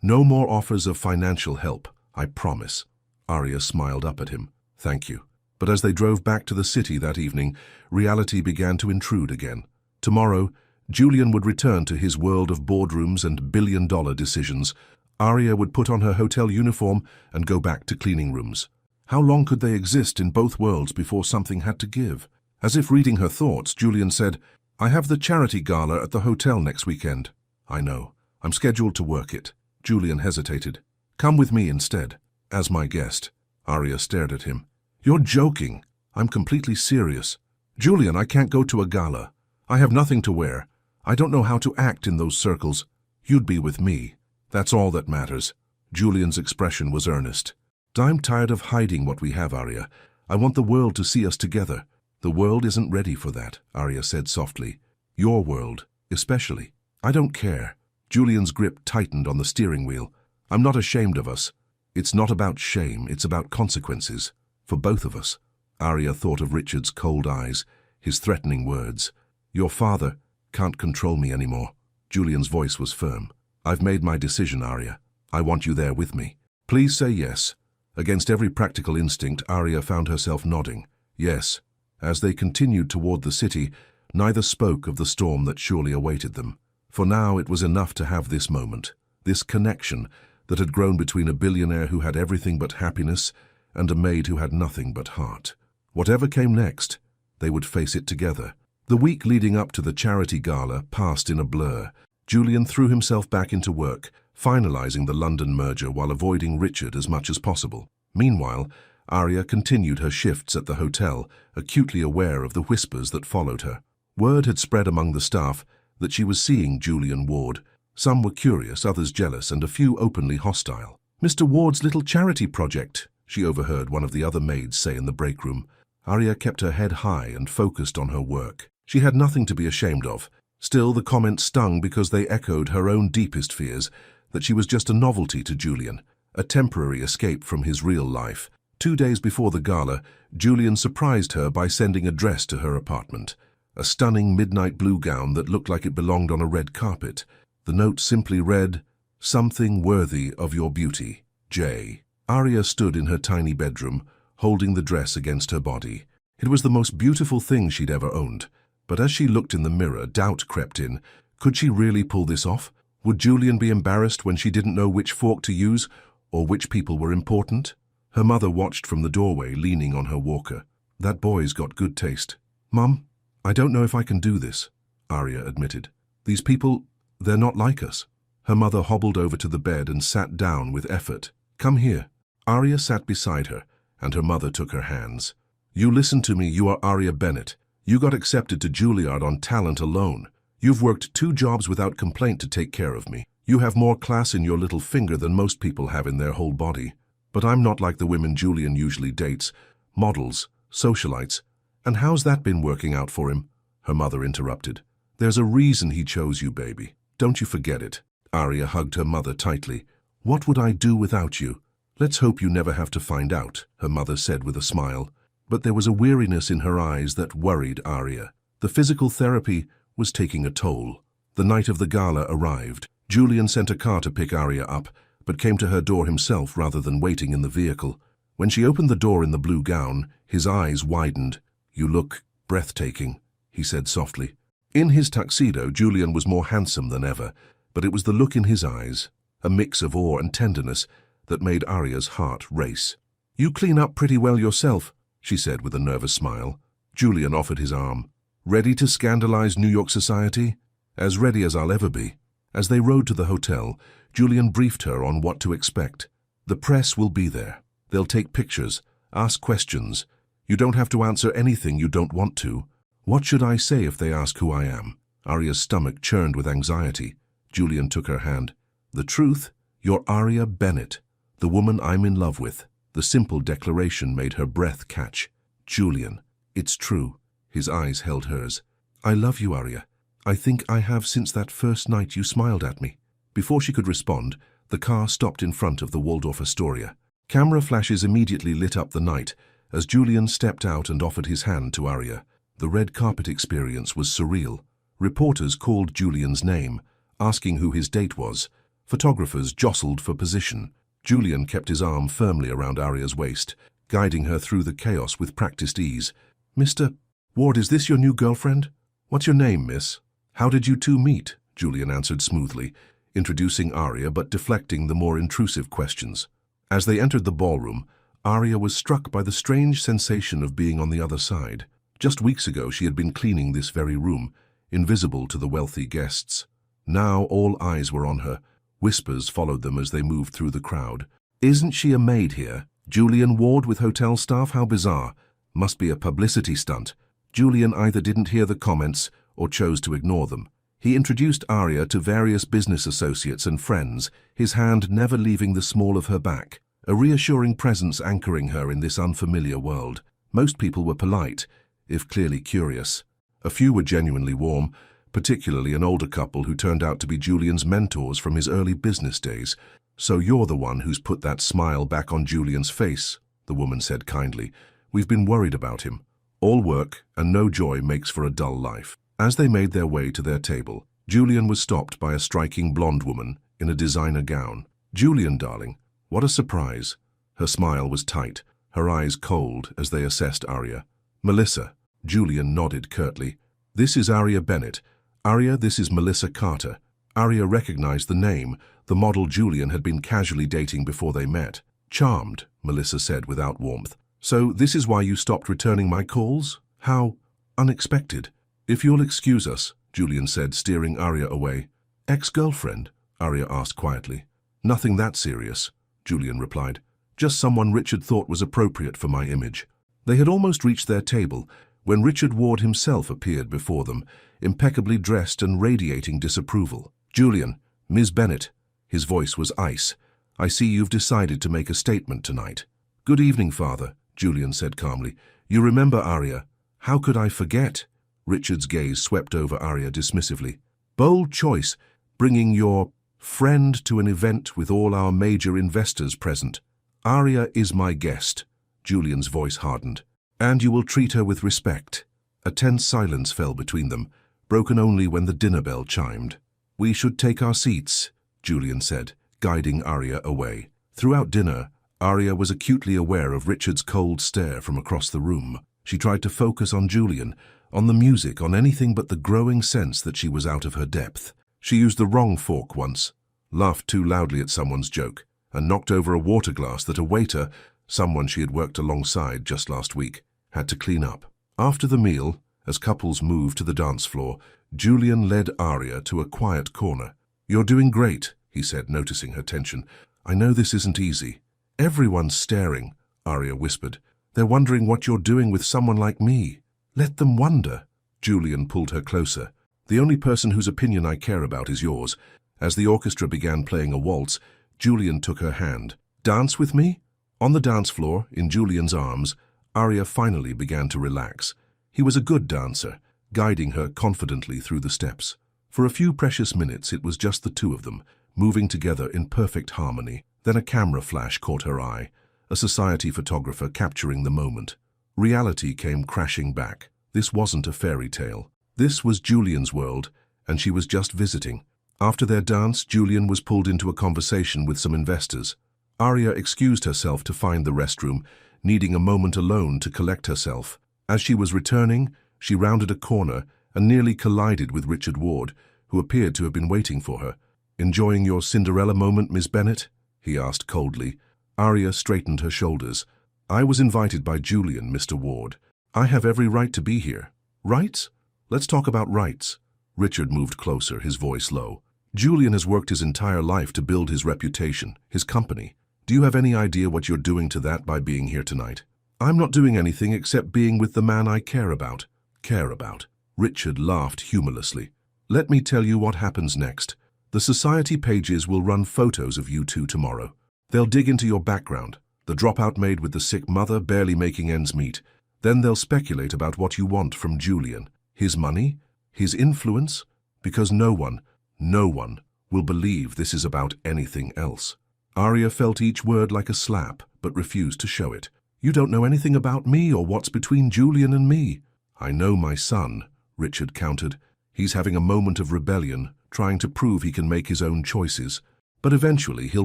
"No more offers of financial help, I promise." Aria smiled up at him. "Thank you." But as they drove back to the city that evening, reality began to intrude again. Tomorrow, Julian would return to his world of boardrooms and billion-dollar decisions. Aria would put on her hotel uniform and go back to cleaning rooms. How long could they exist in both worlds before something had to give? As if reading her thoughts, Julian said, "I have the charity gala at the hotel next weekend." "I know. I'm scheduled to work it." Julian hesitated. "Come with me instead." "As my guest." Aria stared at him. "You're joking." "I'm completely serious." "Julian, I can't go to a gala. I have nothing to wear. I don't know how to act in those circles. You'd be with me. That's all that matters." Julian's expression was earnest. "I'm tired of hiding what we have, Aria. I want the world to see us together." "The world isn't ready for that," Aria said softly. "Your world, especially." "I don't care." Julian's grip tightened on the steering wheel. "I'm not ashamed of us. It's not about shame, it's about consequences. For both of us." Aria thought of Richard's cold eyes, his threatening words. "Your father can't control me anymore." Julian's voice was firm. "I've made my decision, Aria. I want you there with me. Please say yes." Against every practical instinct, Aria found herself nodding. "Yes." As they continued toward the city, neither spoke of the storm that surely awaited them. For now it was enough to have this moment, this connection that had grown between a billionaire who had everything but happiness and a maid who had nothing but heart. Whatever came next, they would face it together. The week leading up to the charity gala passed in a blur. Julian threw himself back into work, finalizing the London merger while avoiding Richard as much as possible. Meanwhile, Aria continued her shifts at the hotel, acutely aware of the whispers that followed her. Word had spread among the staff that she was seeing Julian Ward. Some were curious, others jealous, and a few openly hostile. "Mr. Ward's little charity project," she overheard one of the other maids say in the break room. Aria kept her head high and focused on her work. She had nothing to be ashamed of. Still, the comments stung because they echoed her own deepest fears, that she was just a novelty to Julian, a temporary escape from his real life. 2 days before the gala, Julian surprised her by sending a dress to her apartment, a stunning midnight blue gown that looked like it belonged on a red carpet. The note simply read, "Something worthy of your beauty, J." Aria stood in her tiny bedroom, holding the dress against her body. It was the most beautiful thing she'd ever owned. But as she looked in the mirror, doubt crept in. Could she really pull this off? Would Julian be embarrassed when she didn't know which fork to use, or which people were important? Her mother watched from the doorway, leaning on her walker. That boy's got good taste. Mum, I don't know if I can do this, Arya admitted. These people, they're not like us. Her mother hobbled over to the bed and sat down with effort. Come here. Arya sat beside her, and her mother took her hands. You listen to me, you are Arya Bennett. You got accepted to Juilliard on talent alone. You've worked 2 jobs without complaint to take care of me. You have more class in your little finger than most people have in their whole body. But I'm not like the women Julian usually dates. Models, socialites. And how's that been working out for him? Her mother interrupted. There's a reason he chose you, baby. Don't you forget it. Arya hugged her mother tightly. What would I do without you? Let's hope you never have to find out, her mother said with a smile. But there was a weariness in her eyes that worried Arya. The physical therapy was taking a toll. The night of the gala arrived. Julian sent a car to pick Arya up, but came to her door himself rather than waiting in the vehicle. When she opened the door in the blue gown, his eyes widened. You look breathtaking, he said softly. In his tuxedo, Julian was more handsome than ever, but it was the look in his eyes, a mix of awe and tenderness, that made Arya's heart race. You clean up pretty well yourself, she said with a nervous smile. Julian offered his arm. Ready to scandalize New York society? As ready as I'll ever be. As they rode to the hotel, Julian briefed her on what to expect. The press will be there. They'll take pictures, ask questions. You don't have to answer anything you don't want to. What should I say if they ask who I am? Arya's stomach churned with anxiety. Julian took her hand. The truth? You're Arya Bennett, the woman I'm in love with. The simple declaration made her breath catch. Julian, it's true. His eyes held hers. I love you, Arya. I think I have since that first night you smiled at me. Before she could respond, the car stopped in front of the Waldorf Astoria. Camera flashes immediately lit up the night as Julian stepped out and offered his hand to Arya. The red carpet experience was surreal. Reporters called Julian's name, asking who his date was. Photographers jostled for position. Julian kept his arm firmly around Arya's waist, guiding her through the chaos with practiced ease. Mr. Ward, is this your new girlfriend? What's your name, miss? How did you two meet? Julian answered smoothly, introducing Arya but deflecting the more intrusive questions. As they entered the ballroom, Arya was struck by the strange sensation of being on the other side. Just weeks ago she had been cleaning this very room, invisible to the wealthy guests. Now all eyes were on her. Whispers followed them as they moved through the crowd. Isn't she a maid here? Julian Ward with hotel staff? How bizarre. Must be a publicity stunt. Julian either didn't hear the comments or chose to ignore them. He introduced Arya to various business associates and friends, his hand never leaving the small of her back, a reassuring presence anchoring her in this unfamiliar world. Most people were polite, if clearly curious. A few were genuinely warm, particularly an older couple who turned out to be Julian's mentors from his early business days. So you're the one who's put that smile back on Julian's face, the woman said kindly. We've been worried about him. All work and no joy makes for a dull life. As they made their way to their table, Julian was stopped by a striking blonde woman in a designer gown. Julian, darling, what a surprise. Her smile was tight, her eyes cold as they assessed Arya. Melissa. Julian nodded curtly. This is Arya Bennett. Arya, this is Melissa Carter. Arya recognized the name, the model Julian had been casually dating before they met. Charmed, Melissa said without warmth. So this is why you stopped returning my calls? How unexpected. If you'll excuse us, Julian said, steering Arya away. Ex-girlfriend? Arya asked quietly. Nothing that serious, Julian replied. Just someone Richard thought was appropriate for my image. They had almost reached their table when Richard Ward himself appeared before them, impeccably dressed and radiating disapproval. Julian, Ms. Bennett. His voice was ice. I see you've decided to make a statement tonight. Good evening, Father, Julian said calmly. You remember Arya? How could I forget? Richard's gaze swept over Arya dismissively. Bold choice, bringing your friend to an event with all our major investors present. Arya is my guest, Julian's voice hardened. And you will treat her with respect. A tense silence fell between them, broken only when the dinner bell chimed. We should take our seats, Julian said, guiding Arya away. Throughout dinner, Arya was acutely aware of Richard's cold stare from across the room. She tried to focus on Julian, on the music, on anything but the growing sense that she was out of her depth. She used the wrong fork once, laughed too loudly at someone's joke, and knocked over a water glass that a waiter, someone she had worked alongside just last week, had to clean up. After the meal, as couples moved to the dance floor, Julian led Arya to a quiet corner. "You're doing great," he said, noticing her tension. "I know this isn't easy." "Everyone's staring," Arya whispered. "They're wondering what you're doing with someone like me." "Let them wonder." Julian pulled her closer. "The only person whose opinion I care about is yours." As the orchestra began playing a waltz, Julian took her hand. "Dance with me?" On the dance floor, in Julian's arms, Arya finally began to relax. He was a good dancer, guiding her confidently through the steps. For a few precious minutes it was just the two of them, moving together in perfect harmony. Then a camera flash caught her eye, a society photographer capturing the moment. Reality came crashing back. This wasn't a fairy tale. This was Julian's world, and she was just visiting. After their dance, Julian was pulled into a conversation with some investors. Arya excused herself to find the restroom, needing a moment alone to collect herself. As she was returning, she rounded a corner and nearly collided with Richard Ward, who appeared to have been waiting for her. "Enjoying your Cinderella moment, Miss Bennet?" he asked coldly. Arya straightened her shoulders. "I was invited by Julian, Mr. Ward. I have every right to be here." "Rights? Let's talk about rights." Richard moved closer, his voice low. "Julian has worked his entire life to build his reputation, his company. Do you have any idea what you're doing to that by being here tonight?" "I'm not doing anything except being with the man I care about." "Care about?" Richard laughed humorlessly. "Let me tell you what happens next. The society pages will run photos of you two tomorrow. They'll dig into your background, the dropout maid with the sick mother barely making ends meet. Then they'll speculate about what you want from Julian. His money? His influence? Because no one will believe this is about anything else." Arya felt each word like a slap, but refused to show it. "You don't know anything about me or what's between Julian and me." "I know my son," Richard countered. "He's having a moment of rebellion, trying to prove he can make his own choices. But eventually he'll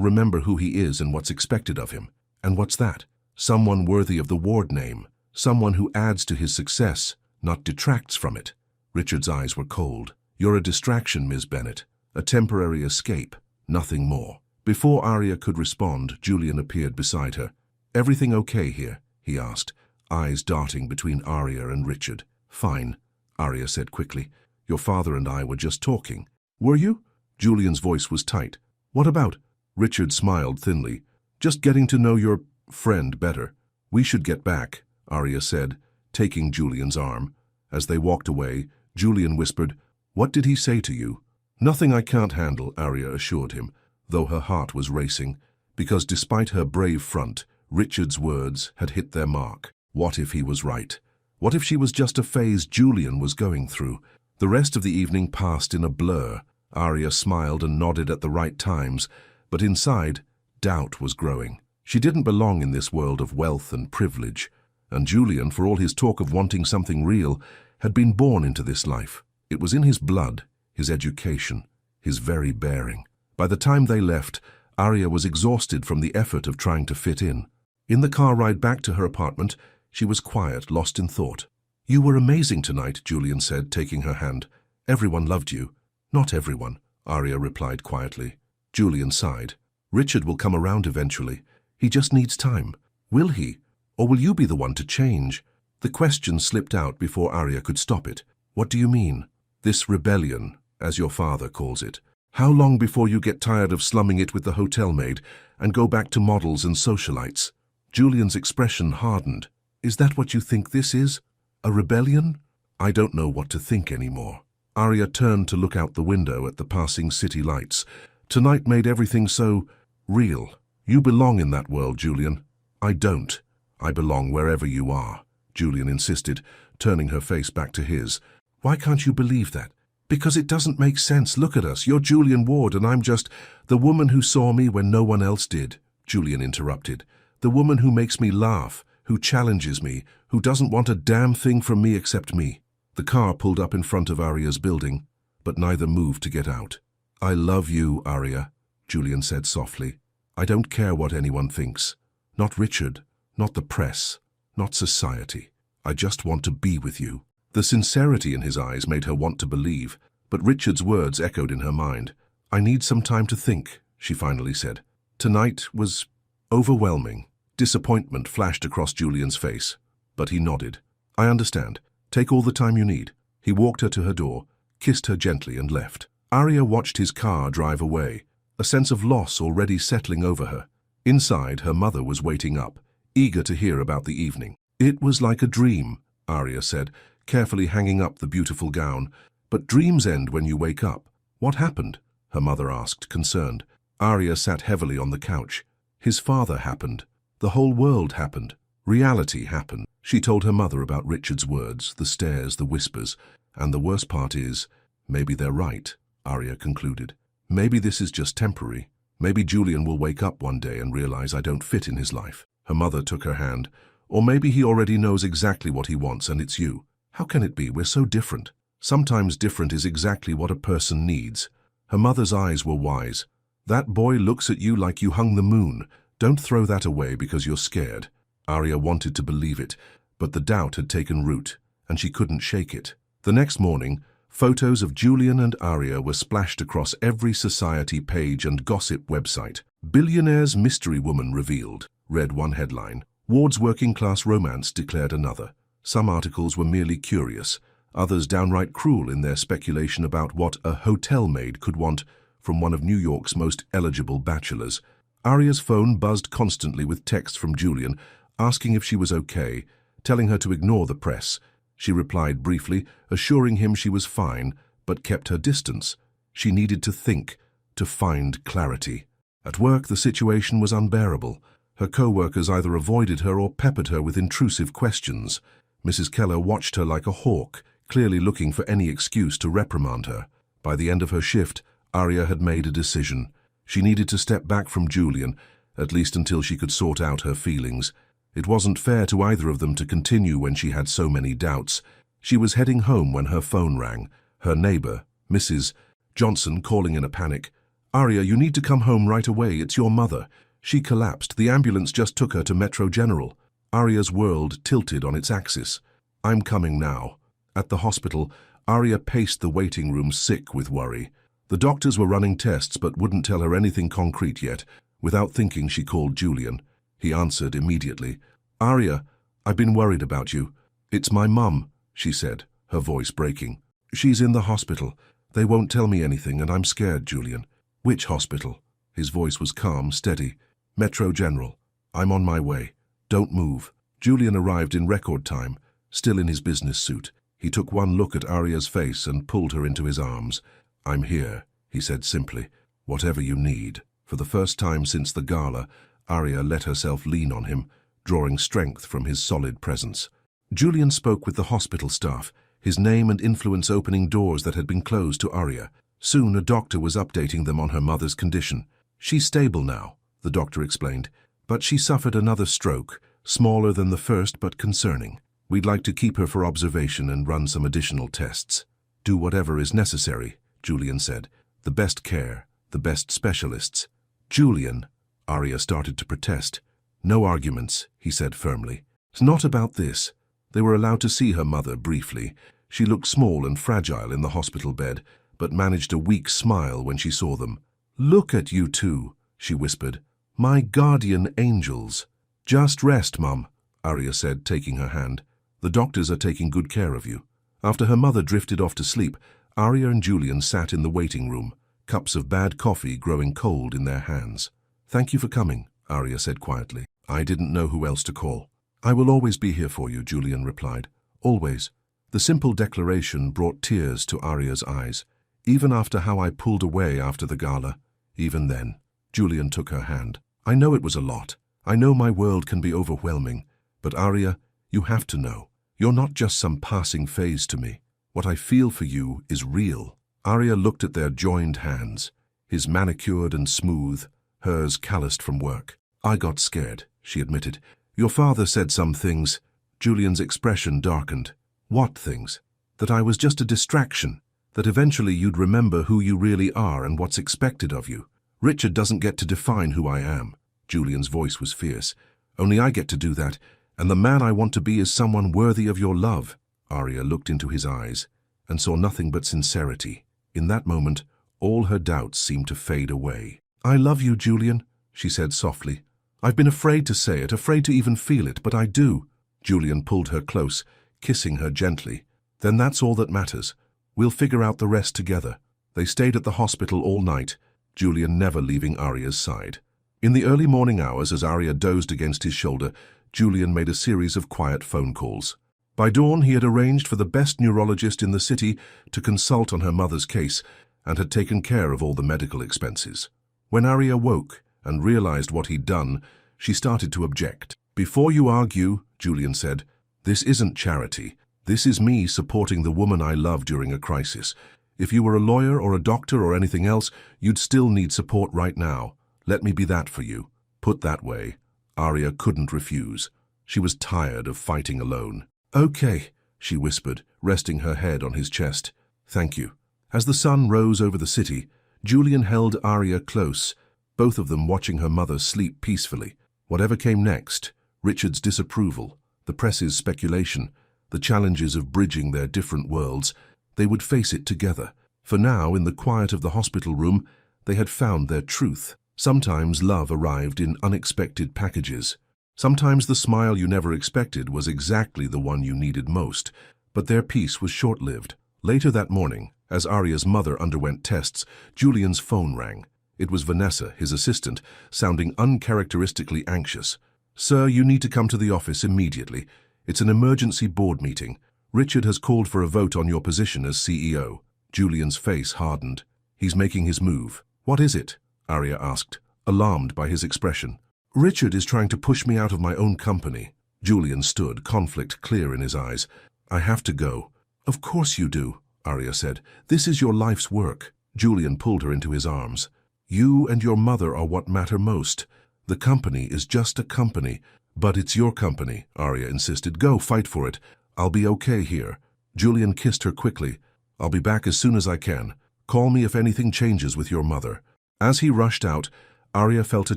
remember who he is and what's expected of him. And what's that? Someone worthy of the Ward name. Someone who adds to his success, not detracts from it." Richard's eyes were cold. "You're a distraction, Ms. Bennet. A temporary escape, nothing more." Before Arya could respond, Julian appeared beside her. "Everything okay here?" he asked, eyes darting between Arya and Richard. "Fine," Arya said quickly. "Your father and I were just talking." "Were you?" Julian's voice was tight. "What about?" Richard smiled thinly. "Just getting to know your friend better." "We should get back," Arya said, taking Julian's arm. As they walked away, Julian whispered, "What did he say to you?" "Nothing I can't handle," Arya assured him, though her heart was racing, because despite her brave front, Richard's words had hit their mark. What if he was right? What if she was just a phase Julian was going through? The rest of the evening passed in a blur. Arya smiled and nodded at the right times, but inside, doubt was growing. She didn't belong in this world of wealth and privilege, and Julian, for all his talk of wanting something real, had been born into this life. It was in his blood, his education, his very bearing. By the time they left, Arya was exhausted from the effort of trying to fit in. In the car ride back to her apartment, she was quiet, lost in thought. "You were amazing tonight," Julian said, taking her hand. "Everyone loved you." "Not everyone," Arya replied quietly. Julian sighed. "Richard will come around eventually. He just needs time." "Will he? Or will you be the one to change?" The question slipped out before Arya could stop it. "What do you mean?" "This rebellion, as your father calls it. How long before you get tired of slumming it with the hotel maid and go back to models and socialites?" Julian's expression hardened. "Is that what you think this is? A rebellion?" "I don't know what to think anymore." Arya turned to look out the window at the passing city lights. Tonight made everything so real. "You belong in that world, Julian." "I don't. I belong wherever you are," Julian insisted, turning her face back to his. "Why can't you believe that?" "Because it doesn't make sense. Look at us. You're Julian Ward and I'm just the woman who saw me when no one else did," Julian interrupted. "The woman who makes me laugh, who challenges me, who doesn't want a damn thing from me except me." The car pulled up in front of Arya's building, but neither moved to get out. "I love you, Arya," Julian said softly. "I don't care what anyone thinks. Not Richard, not the press, not society. I just want to be with you. The sincerity in his eyes made her want to believe, but Richard's words echoed in her mind. I need some time to think, she finally said. Tonight was overwhelming. Disappointment flashed across Julian's face, but he nodded. I understand. Take all the time you need. He walked her to her door, kissed her gently and left. Arya watched his car drive away, a sense of loss already settling over her. Inside, her mother was waiting up, eager to hear about the evening. It was like a dream, Arya said, carefully hanging up the beautiful gown. But dreams end when you wake up. What happened? Her mother asked, concerned. Arya sat heavily on the couch. His father happened. The whole world happened. Reality happened. She told her mother about Richard's words, the stares, the whispers. And the worst part is, maybe they're right, Arya concluded. Maybe this is just temporary. Maybe Julian will wake up one day and realize I don't fit in his life. Her mother took her hand. Or maybe he already knows exactly what he wants and it's you. How can it be? We're so different. Sometimes different is exactly what a person needs. Her mother's eyes were wise. That boy looks at you like you hung the moon. Don't throw that away because you're scared. Arya wanted to believe it, but the doubt had taken root, and she couldn't shake it. The next morning, photos of Julian and Arya were splashed across every society page and gossip website. Billionaire's mystery woman revealed, read one headline. Ward's working-class romance declared another. Some articles were merely curious, others downright cruel in their speculation about what a hotel maid could want from one of New York's most eligible bachelors. Arya's phone buzzed constantly with texts from Julian, asking if she was okay, telling her to ignore the press. She replied briefly, assuring him she was fine, but kept her distance. She needed to think, to find clarity. At work, the situation was unbearable. Her co-workers either avoided her or peppered her with intrusive questions. Mrs. Keller watched her like a hawk, clearly looking for any excuse to reprimand her. By the end of her shift, Arya had made a decision. She needed to step back from Julian, at least until she could sort out her feelings. It wasn't fair to either of them to continue when she had so many doubts. She was heading home when her phone rang. Her neighbor, Mrs. Johnson, calling in a panic. Arya, you need to come home right away. It's your mother. She collapsed. The ambulance just took her to Metro General. Arya's world tilted on its axis. I'm coming now. At the hospital, Arya paced the waiting room, sick with worry. The doctors were running tests but wouldn't tell her anything concrete yet. Without thinking, she called Julian. He answered immediately. Arya, I've been worried about you. It's my mum, she said, her voice breaking. She's in the hospital. They won't tell me anything and I'm scared, Julian. Which hospital? His voice was calm, steady. Metro General. I'm on my way. Don't move. Julian arrived in record time, still in his business suit. He took one look at Arya's face and pulled her into his arms. I'm here, he said simply. Whatever you need. For the first time since the gala, Arya let herself lean on him, drawing strength from his solid presence. Julian spoke with the hospital staff, his name and influence opening doors that had been closed to Arya. Soon a doctor was updating them on her mother's condition. She's stable now, the doctor explained, but she suffered another stroke, smaller than the first but concerning. We'd like to keep her for observation and run some additional tests. Do whatever is necessary, Julian said. The best care, the best specialists. Julian, Arya started to protest. No arguments, he said firmly. It's not about this. They were allowed to see her mother briefly. She looked small and fragile in the hospital bed, but managed a weak smile when she saw them. Look at you two, she whispered. My guardian angels. Just rest, Mum, Arya said, taking her hand. The doctors are taking good care of you. After her mother drifted off to sleep, Arya and Julian sat in the waiting room, cups of bad coffee growing cold in their hands. Thank you for coming, Arya said quietly. I didn't know who else to call. I will always be here for you, Julian replied. Always. The simple declaration brought tears to Arya's eyes. Even after how I pulled away after the gala, even then. Julian took her hand. I know it was a lot. I know my world can be overwhelming. But Arya, you have to know. You're not just some passing phase to me. What I feel for you is real. Arya looked at their joined hands, his manicured and smooth, hers calloused from work. I got scared, she admitted. Your father said some things. Julian's expression darkened. What things? That I was just a distraction. That eventually you'd remember who you really are and what's expected of you. Richard doesn't get to define who I am. Julian's voice was fierce. Only I get to do that, and the man I want to be is someone worthy of your love." Arya looked into his eyes and saw nothing but sincerity. In that moment, all her doubts seemed to fade away. "I love you, Julian," she said softly. "I've been afraid to say it, afraid to even feel it, but I do." Julian pulled her close, kissing her gently. "Then that's all that matters. We'll figure out the rest together." They stayed at the hospital all night, Julian never leaving Arya's side. In the early morning hours, as Arya dozed against his shoulder, Julian made a series of quiet phone calls. By dawn, he had arranged for the best neurologist in the city to consult on her mother's case and had taken care of all the medical expenses. When Arya woke and realized what he'd done, she started to object. "Before you argue," Julian said, "this isn't charity. This is me supporting the woman I love during a crisis. If you were a lawyer or a doctor or anything else, you'd still need support right now. Let me be that for you." Put that way, Arya couldn't refuse. She was tired of fighting alone. "Okay," she whispered, resting her head on his chest. "Thank you." As the sun rose over the city, Julian held Arya close, both of them watching her mother sleep peacefully. Whatever came next, Richard's disapproval, the press's speculation, the challenges of bridging their different worlds, they would face it together. For now, in the quiet of the hospital room, they had found their truth. Sometimes love arrived in unexpected packages. Sometimes the smile you never expected was exactly the one you needed most, but their peace was short-lived. Later that morning, as Arya's mother underwent tests, Julian's phone rang. It was Vanessa, his assistant, sounding uncharacteristically anxious. "Sir, you need to come to the office immediately. It's an emergency board meeting. Richard has called for a vote on your position as CEO." Julian's face hardened. "He's making his move." "What is it?" Arya asked, alarmed by his expression. "Richard is trying to push me out of my own company." Julian stood, conflict clear in his eyes. "I have to go." "Of course you do," Arya said. "This is your life's work." Julian pulled her into his arms. "You and your mother are what matter most. The company is just a company." "But it's your company," Arya insisted. "Go, fight for it. I'll be okay here." Julian kissed her quickly. "I'll be back as soon as I can. Call me if anything changes with your mother." As he rushed out, Arya felt a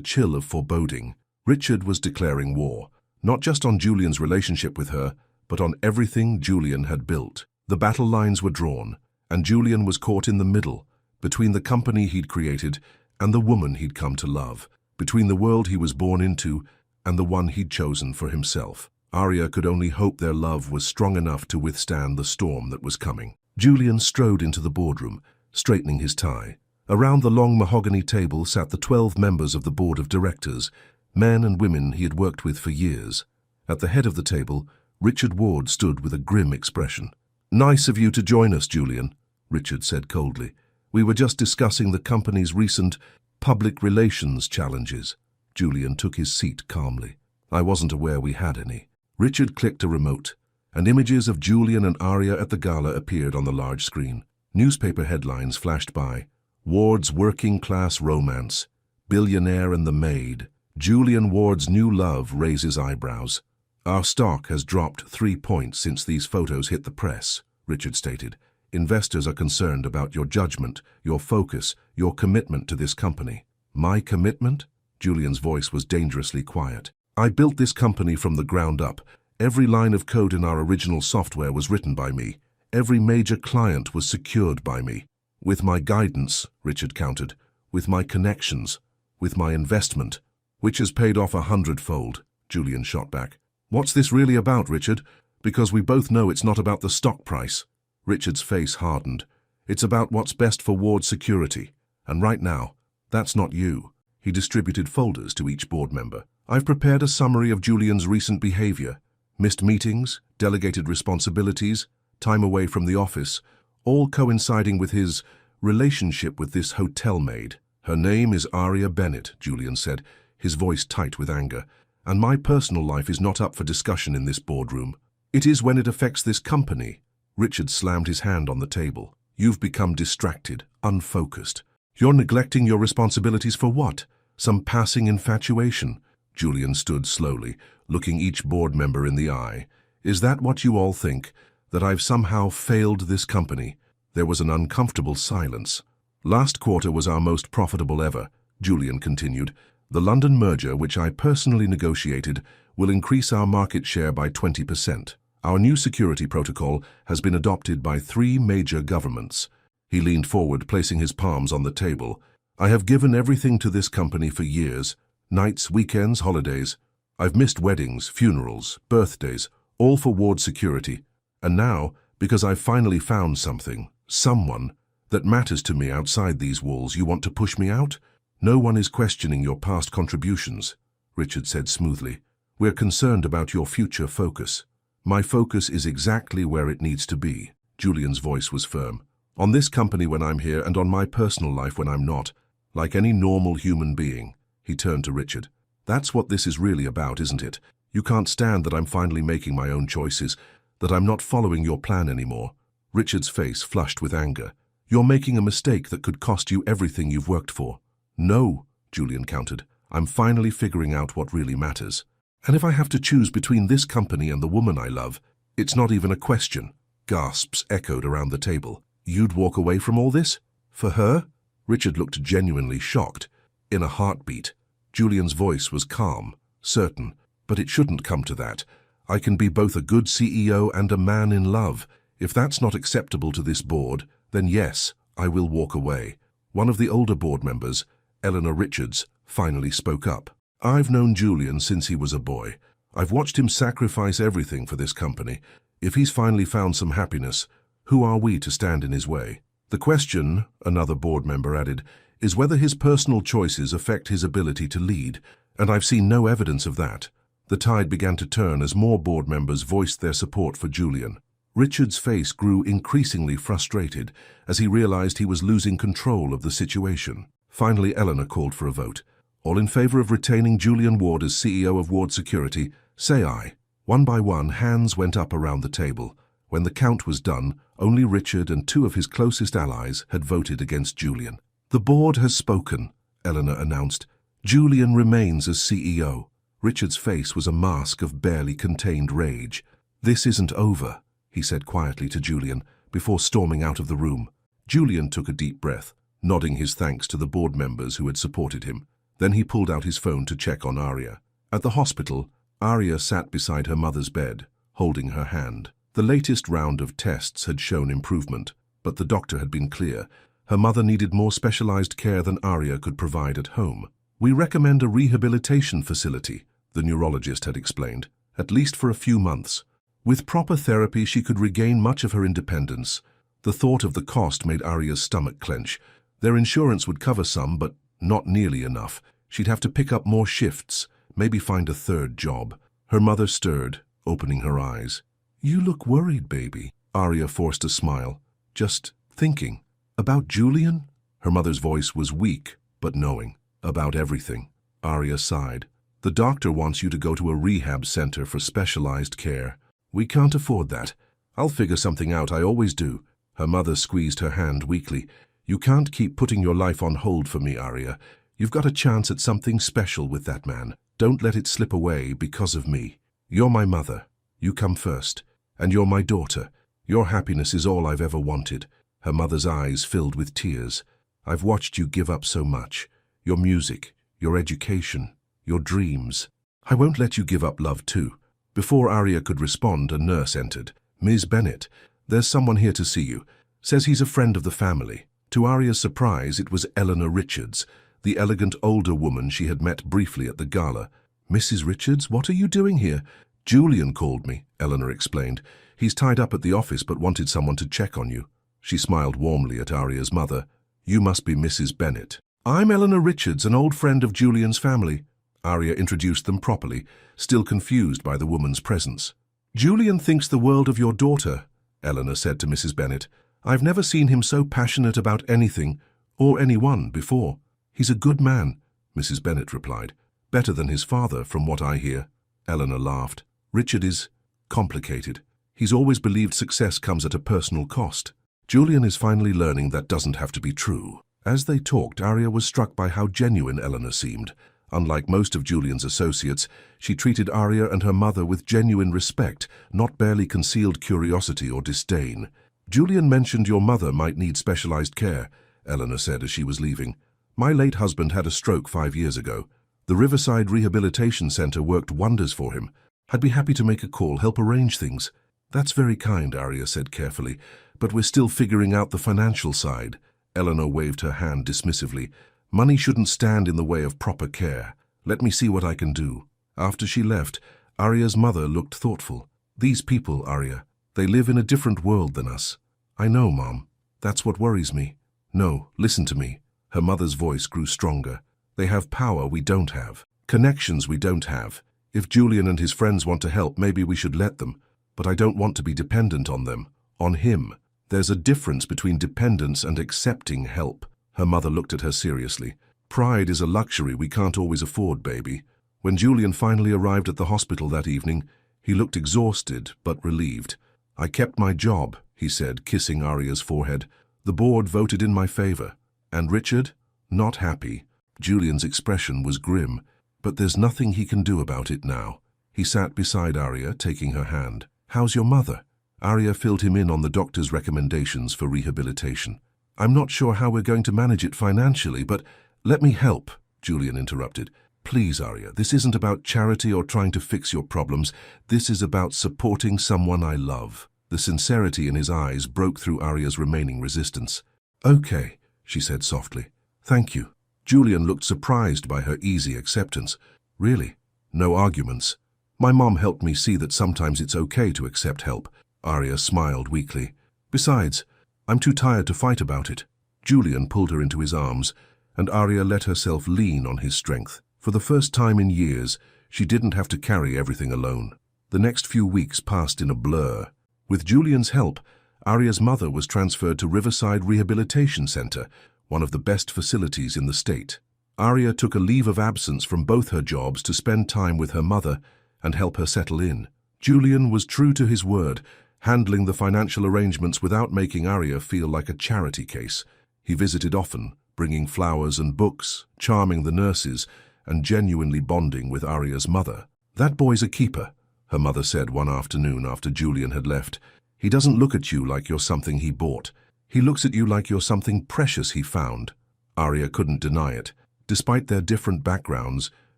chill of foreboding. Richard was declaring war, not just on Julian's relationship with her, but on everything Julian had built. The battle lines were drawn, and Julian was caught in the middle, between the company he'd created and the woman he'd come to love, between the world he was born into and the one he'd chosen for himself. Arya could only hope their love was strong enough to withstand the storm that was coming. Julian strode into the boardroom, straightening his tie. Around the long mahogany table sat the 12 members of the board of directors, men and women he had worked with for years. At the head of the table, Richard Ward stood with a grim expression. "Nice of you to join us, Julian," Richard said coldly. "We were just discussing the company's recent public relations challenges." Julian took his seat calmly. "I wasn't aware we had any." Richard clicked a remote, and images of Julian and Arya at the gala appeared on the large screen. Newspaper headlines flashed by. Ward's working-class romance, Billionaire and the Maid. Julian Ward's new love raises eyebrows. "Our stock has dropped 3 points since these photos hit the press," Richard stated. "Investors are concerned about your judgment, your focus, your commitment to this company." "My commitment?" Julian's voice was dangerously quiet. "I built this company from the ground up. Every line of code in our original software was written by me. Every major client was secured by me. With my guidance," Richard countered, "with my connections, with my investment." "Which has paid off 100-fold, Julian shot back. "What's this really about, Richard? Because we both know it's not about the stock price." Richard's face hardened. "It's about what's best for Ward's security. And right now, that's not you." He distributed folders to each board member. "I've prepared a summary of Julian's recent behavior. Missed meetings, delegated responsibilities, time away from the office, all coinciding with his relationship with this hotel maid. Her name is Arya Bennett," Julian said, his voice tight with anger. "And my personal life is not up for discussion in this boardroom. It is when it affects this company." Richard slammed his hand on the table. "You've become distracted, unfocused. You're neglecting your responsibilities for what? Some passing infatuation?" Julian stood slowly, looking each board member in the eye. "Is that what you all think? That I've somehow failed this company?" There was an uncomfortable silence. "Last quarter was our most profitable ever," Julian continued. The London merger, which I personally negotiated, will increase our market share by 20%. Our new security protocol has been adopted by 3 major governments. He leaned forward, placing his palms on the table. I have given everything to this company for years. Nights, weekends, holidays. I've missed weddings, funerals, birthdays, all for ward security. And now, because I've finally found something, someone, that matters to me outside these walls, you want to push me out? No one is questioning your past contributions, Richard said smoothly. We're concerned about your future focus. My focus is exactly where it needs to be. Julian's voice was firm. On this company when I'm here and on my personal life when I'm not. Like any normal human being. He turned to Richard. That's what this is really about, isn't it? You can't stand that I'm finally making my own choices, that I'm not following your plan anymore. Richard's face flushed with anger. You're making a mistake that could cost you everything you've worked for. No, Julian countered. I'm finally figuring out what really matters. And if I have to choose between this company and the woman I love, it's not even a question. Gasps echoed around the table. You'd walk away from all this? For her? Richard looked genuinely shocked. In a heartbeat. Julian's voice was calm, certain, but it shouldn't come to that. I can be both a good CEO and a man in love. If that's not acceptable to this board, then yes, I will walk away. One of the older board members, Eleanor Richards, finally spoke up. I've known Julian since he was a boy. I've watched him sacrifice everything for this company. If he's finally found some happiness, who are we to stand in his way? The question, another board member added, is whether his personal choices affect his ability to lead, and I've seen no evidence of that. The tide began to turn as more board members voiced their support for Julian. Richard's face grew increasingly frustrated as he realized he was losing control of the situation. Finally, Eleanor called for a vote. All in favor of retaining Julian Ward as CEO of Ward Security, say aye. One by one, hands went up around the table. When the count was done, only Richard and 2 of his closest allies had voted against Julian. The board has spoken, Eleanor announced. Julian remains as CEO. Richard's face was a mask of barely contained rage. This isn't over, he said quietly to Julian, before storming out of the room. Julian took a deep breath, nodding his thanks to the board members who had supported him. Then he pulled out his phone to check on Arya. At the hospital, Arya sat beside her mother's bed, holding her hand. The latest round of tests had shown improvement, but the doctor had been clear. Her mother needed more specialized care than Arya could provide at home. We recommend a rehabilitation facility, the neurologist had explained, at least for a few months. With proper therapy, she could regain much of her independence. The thought of the cost made Arya's stomach clench. Their insurance would cover some, but not nearly enough. She'd have to pick up more shifts, maybe find a 3rd job. Her mother stirred, opening her eyes. You look worried, baby. Arya forced a smile. Just thinking. About Julian? Her mother's voice was weak, but knowing. About everything. Arya sighed. The doctor wants you to go to a rehab center for specialized care. We can't afford that. I'll figure something out, I always do. Her mother squeezed her hand weakly. You can't keep putting your life on hold for me, Arya. You've got a chance at something special with that man. Don't let it slip away because of me. You're my mother. You come first. And you're my daughter. Your happiness is all I've ever wanted. Her mother's eyes filled with tears. I've watched you give up so much. Your music, your education, your dreams. I won't let you give up love too. Before Arya could respond, a nurse entered. Ms. Bennett, there's someone here to see you. Says he's a friend of the family. To Arya's surprise, it was Eleanor Richards, the elegant older woman she had met briefly at the gala. Mrs. Richards, what are you doing here? Julian called me, Eleanor explained. He's tied up at the office but wanted someone to check on you. She smiled warmly at Arya's mother. You must be Mrs. Bennett. I'm Eleanor Richards, an old friend of Julian's family. Arya introduced them properly, still confused by the woman's presence. Julian thinks the world of your daughter, Eleanor said to Mrs. Bennett. I've never seen him so passionate about anything, or anyone, before. He's a good man, Mrs. Bennett replied. Better than his father, from what I hear. Eleanor laughed. Richard is complicated. He's always believed success comes at a personal cost. Julian is finally learning that doesn't have to be true. As they talked, Arya was struck by how genuine Eleanor seemed. Unlike most of Julian's associates, she treated Arya and her mother with genuine respect, not barely concealed curiosity or disdain. Julian mentioned your mother might need specialized care, Eleanor said as she was leaving. My late husband had a stroke 5 years ago. The Riverside Rehabilitation Center worked wonders for him. I'd be happy to make a call, help arrange things. That's very kind, Arya said carefully, but we're still figuring out the financial side. Eleanor waved her hand dismissively. Money shouldn't stand in the way of proper care. Let me see what I can do. After she left, Arya's mother looked thoughtful. These people, Arya, they live in a different world than us. I know, Mom. That's what worries me. No, listen to me. Her mother's voice grew stronger. They have power we don't have. Connections we don't have. If Julian and his friends want to help, maybe we should let them. But I don't want to be dependent on them. On him. There's a difference between dependence and accepting help. Her mother looked at her seriously. Pride is a luxury we can't always afford, baby. When Julian finally arrived at the hospital that evening, he looked exhausted but relieved. I kept my job, he said, kissing Arya's forehead. The board voted in my favor. And Richard? Not happy. Julian's expression was grim. But there's nothing he can do about it now. He sat beside Arya, taking her hand. How's your mother? Arya filled him in on the doctor's recommendations for rehabilitation. I'm not sure how we're going to manage it financially, but let me help, Julian interrupted. Please, Arya, this isn't about charity or trying to fix your problems. This is about supporting someone I love. The sincerity in his eyes broke through Arya's remaining resistance. Okay, she said softly. Thank you. Julian looked surprised by her easy acceptance. Really? No arguments? My mom helped me see that sometimes it's okay to accept help. Arya smiled weakly. Besides, I'm too tired to fight about it. Julian pulled her into his arms, and Arya let herself lean on his strength. For the first time in years, she didn't have to carry everything alone. The next few weeks passed in a blur. With Julian's help, Arya's mother was transferred to Riverside Rehabilitation Center, one of the best facilities in the state. Arya took a leave of absence from both her jobs to spend time with her mother and help her settle in. Julian was true to his word, handling the financial arrangements without making Arya feel like a charity case. He visited often, bringing flowers and books, charming the nurses, and genuinely bonding with Arya's mother. That boy's a keeper, her mother said one afternoon after Julian had left. He doesn't look at you like you're something he bought. He looks at you like you're something precious he found. Arya couldn't deny it. Despite their different backgrounds,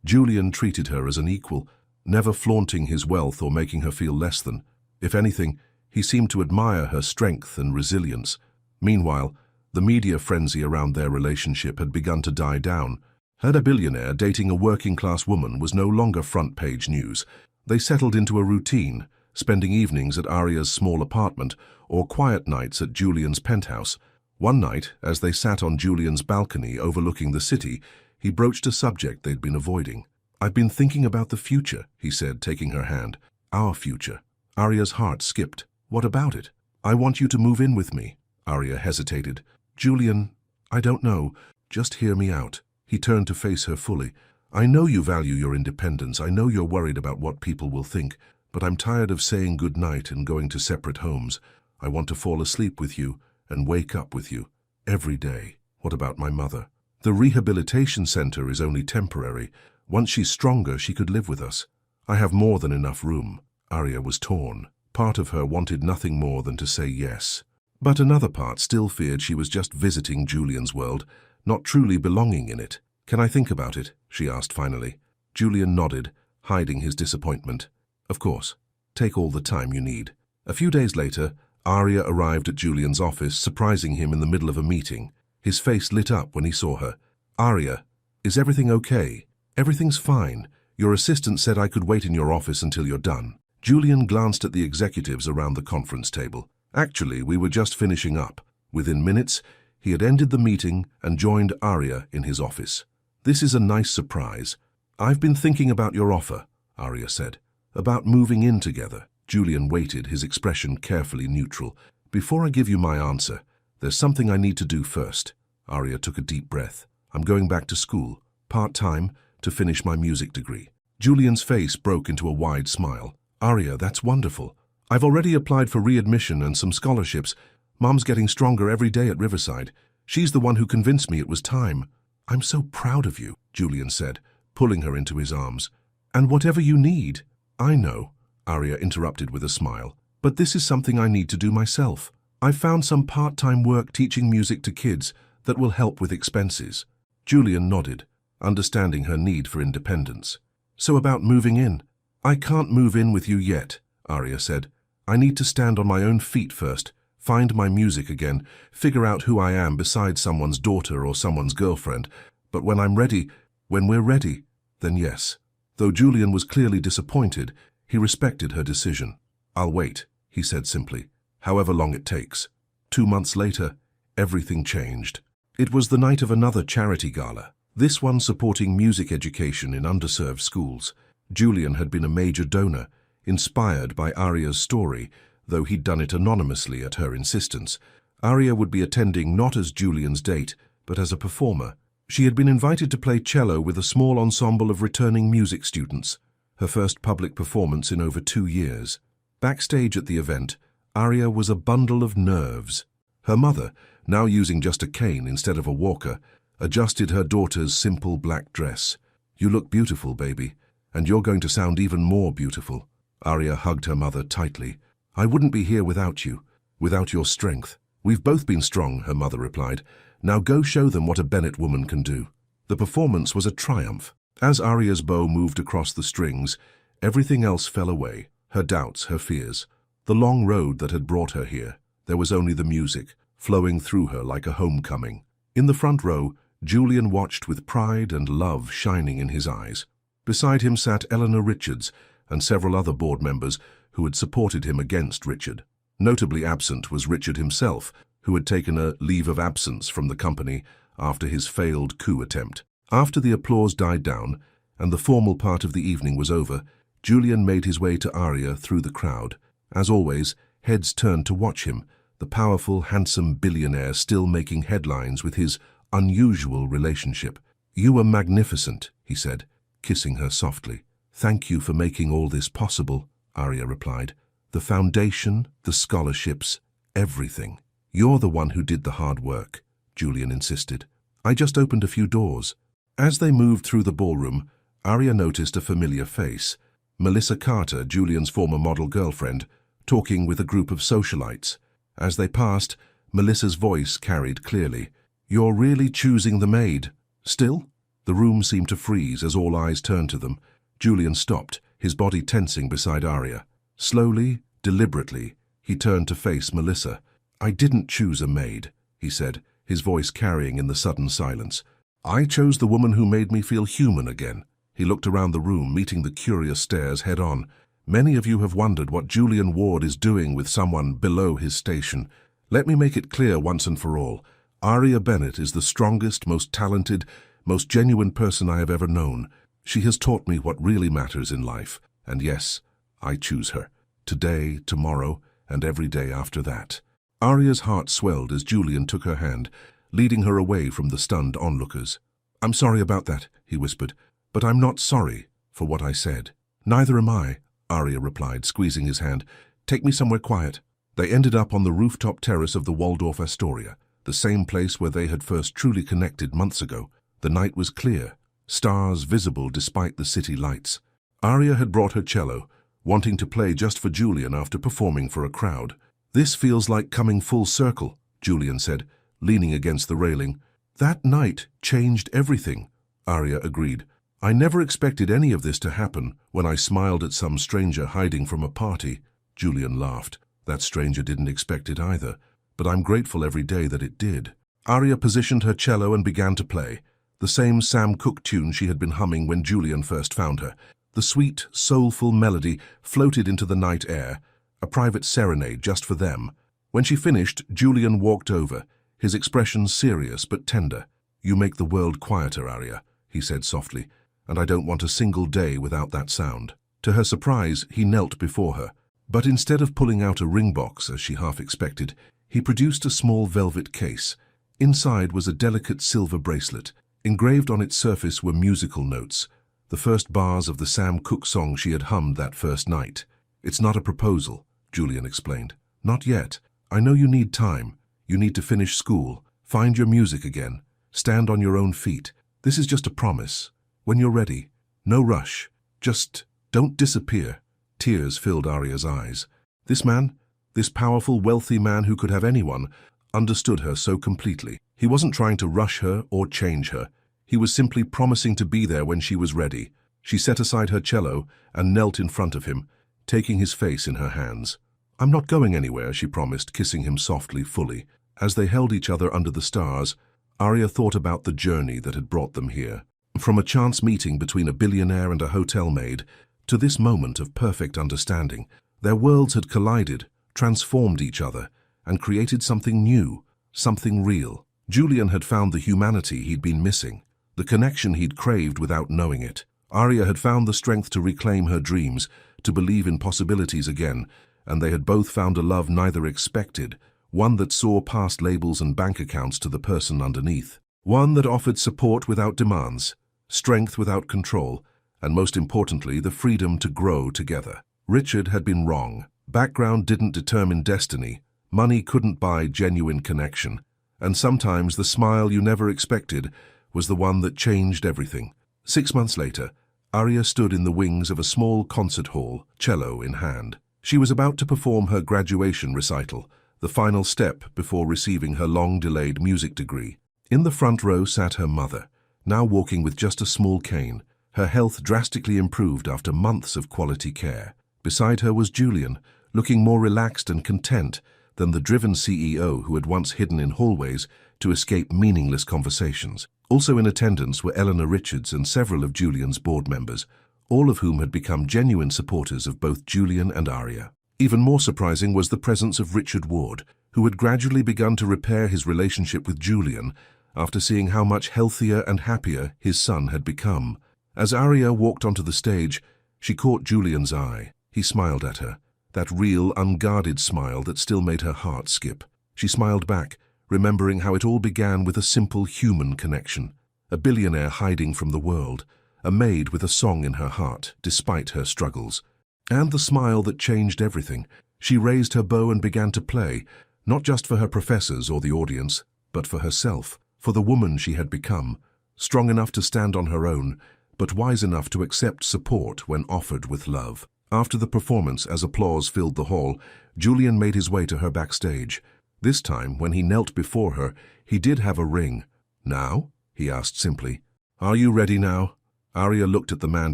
Julian treated her as an equal, never flaunting his wealth or making her feel less than. If anything, he seemed to admire her strength and resilience. Meanwhile, the media frenzy around their relationship had begun to die down. Her billionaire dating a working-class woman was no longer front-page news. They settled into a routine, spending evenings at Arya's small apartment or quiet nights at Julian's penthouse. One night, as they sat on Julian's balcony overlooking the city, he broached a subject they'd been avoiding. I've been thinking about the future, he said, taking her hand. Our future. Arya's heart skipped. What about it? I want you to move in with me. Arya hesitated. Julian, I don't know. Just hear me out. He turned to face her fully. I know you value your independence. I know you're worried about what people will think. But I'm tired of saying goodnight and going to separate homes. I want to fall asleep with you and wake up with you. Every day. What about my mother? The rehabilitation center is only temporary. Once she's stronger, she could live with us. I have more than enough room. Arya was torn. Part of her wanted nothing more than to say yes. But another part still feared she was just visiting Julian's world, not truly belonging in it. Can I think about it? She asked finally. Julian nodded, hiding his disappointment. Of course. Take all the time you need. A few days later, Arya arrived at Julian's office, surprising him in the middle of a meeting. His face lit up when he saw her. Arya, is everything okay? Everything's fine. Your assistant said I could wait in your office until you're done. Julian glanced at the executives around the conference table. Actually, we were just finishing up. Within minutes, he had ended the meeting and joined Arya in his office. This is a nice surprise. I've been thinking about your offer, Arya said. About moving in together. Julian waited, his expression carefully neutral. Before I give you my answer, there's something I need to do first. Arya took a deep breath. I'm going back to school, part-time, to finish my music degree. Julian's face broke into a wide smile. Arya, that's wonderful. I've already applied for readmission and some scholarships. Mom's getting stronger every day at Riverside. She's the one who convinced me it was time. I'm so proud of you, Julian said, pulling her into his arms. And whatever you need. I know, Arya interrupted with a smile. But this is something I need to do myself. I've found some part-time work teaching music to kids that will help with expenses. Julian nodded. understanding her need for independence. "So about moving in?" "I can't move in with you yet," Aria said. "I need to stand on my own feet first, find my music again, figure out who I am besides someone's daughter or someone's girlfriend. But when we're ready, then yes." Though Julian was clearly disappointed, he respected her decision. "I'll wait," he said simply, "however long it takes." 2 months later, everything changed. It was the night of another charity gala, this one supporting music education in underserved schools. Julian had been a major donor, inspired by Aria's story, though he'd done it anonymously at her insistence. Aria would be attending not as Julian's date, but as a performer. She had been invited to play cello with a small ensemble of returning music students, her first public performance in over 2 years. Backstage at the event, Aria was a bundle of nerves. Her mother, now using just a cane instead of a walker, adjusted her daughter's simple black dress. "You look beautiful, baby, and you're going to sound even more beautiful." Aria hugged her mother tightly. "I wouldn't be here without you, without your strength." "We've both been strong," her mother replied. "Now go show them what a Bennett woman can do." The performance was a triumph. As Aria's bow moved across the strings, everything else fell away. Her doubts, her fears. The long road that had brought her here. There was only the music, flowing through her like a homecoming. In the front row, Julian watched with pride and love shining in his eyes. Beside him sat Eleanor Richards and several other board members who had supported him against Richard. Notably absent was Richard himself, who had taken a leave of absence from the company after his failed coup attempt. After the applause died down and the formal part of the evening was over, Julian made his way to Aria through the crowd. As always, heads turned to watch him, the powerful, handsome billionaire still making headlines with his unusual relationship. "You were magnificent," he said, kissing her softly. "Thank you for making all this possible," Aria replied. "The foundation, the scholarships, everything." "You're the one who did the hard work," Julian insisted. "I just opened a few doors." As they moved through the ballroom, Aria noticed a familiar face. Melissa Carter, Julian's former model girlfriend, talking with a group of socialites. As they passed, Melissa's voice carried clearly. "You're really choosing the Maid? Still?" The room seemed to freeze as all eyes turned to them. Julian stopped, his body tensing beside Aria. Slowly, deliberately, he turned to face Melissa. "I didn't choose a maid," he said, his voice carrying in the sudden silence. "I chose the woman who made me feel human again." He looked around the room, meeting the curious stares head-on. "Many of you have wondered what Julian Ward is doing with someone below his station. Let me make it clear once and for all. Aria Bennett is the strongest, most talented, most genuine person I have ever known. She has taught me what really matters in life. And yes, I choose her. Today, tomorrow, and every day after that." Aria's heart swelled as Julian took her hand, leading her away from the stunned onlookers. "I'm sorry about that," he whispered, "but I'm not sorry for what I said." "Neither am I," Aria replied, squeezing his hand. "Take me somewhere quiet." They ended up on the rooftop terrace of the Waldorf Astoria, the same place where they had first truly connected months ago. The night was clear, stars visible despite the city lights. Aria had brought her cello, wanting to play just for Julian after performing for a crowd. "This feels like coming full circle," Julian said, leaning against the railing. "That night changed everything," Aria agreed. "I never expected any of this to happen when I smiled at some stranger hiding from a party." Julian laughed. "That stranger didn't expect it either, but I'm grateful every day that it did." Aria positioned her cello and began to play, the same Sam Cooke tune she had been humming when Julian first found her. The sweet, soulful melody floated into the night air, a private serenade just for them. When she finished, Julian walked over, his expression serious but tender. "You make the world quieter, Aria," he said softly, "and I don't want a single day without that sound." To her surprise, he knelt before her, but instead of pulling out a ring box, as she half expected, he produced a small velvet case. Inside was a delicate silver bracelet. Engraved on its surface were musical notes, the first bars of the Sam Cooke song she had hummed that first night. "It's not a proposal," Julian explained. "Not yet. I know you need time. You need to finish school, find your music again, stand on your own feet. This is just a promise. When you're ready, no rush. Just don't disappear." Tears filled Aria's eyes. This man, this powerful, wealthy man who could have anyone, understood her so completely. He wasn't trying to rush her or change her. He was simply promising to be there when she was ready. She set aside her cello and knelt in front of him, taking his face in her hands. "I'm not going anywhere," she promised, kissing him softly, fully. As they held each other under the stars, Arya thought about the journey that had brought them here. From a chance meeting between a billionaire and a hotel maid, to this moment of perfect understanding, their worlds had collided, transformed each other, and created something new, something real. Julian had found the humanity he'd been missing, the connection he'd craved without knowing it. Arya had found the strength to reclaim her dreams, to believe in possibilities again, and they had both found a love neither expected, one that saw past labels and bank accounts to the person underneath. One that offered support without demands, strength without control, and most importantly, the freedom to grow together. Richard had been wrong. Background didn't determine destiny. Money couldn't buy genuine connection. And sometimes the smile you never expected was the one that changed everything. 6 months later, Arya stood in the wings of a small concert hall, cello in hand. She was about to perform her graduation recital, the final step before receiving her long-delayed music degree. In the front row sat her mother, now walking with just a small cane, her health drastically improved after months of quality care. Beside her was Julian, looking more relaxed and content than the driven CEO who had once hidden in hallways to escape meaningless conversations. Also in attendance were Eleanor Richards and several of Julian's board members, all of whom had become genuine supporters of both Julian and Arya. Even more surprising was the presence of Richard Ward, who had gradually begun to repair his relationship with Julian after seeing how much healthier and happier his son had become. As Arya walked onto the stage, she caught Julian's eye. He smiled at her, that real, unguarded smile that still made her heart skip. She smiled back, remembering how it all began with a simple human connection. A billionaire hiding from the world, a maid with a song in her heart, despite her struggles. And the smile that changed everything. She raised her bow and began to play, not just for her professors or the audience, but for herself, for the woman she had become, strong enough to stand on her own, but wise enough to accept support when offered with love. After the performance, as applause filled the hall, Julian made his way to her backstage. This time, when he knelt before her, he did have a ring. "Now?" he asked simply. "Are you ready now?" Arya looked at the man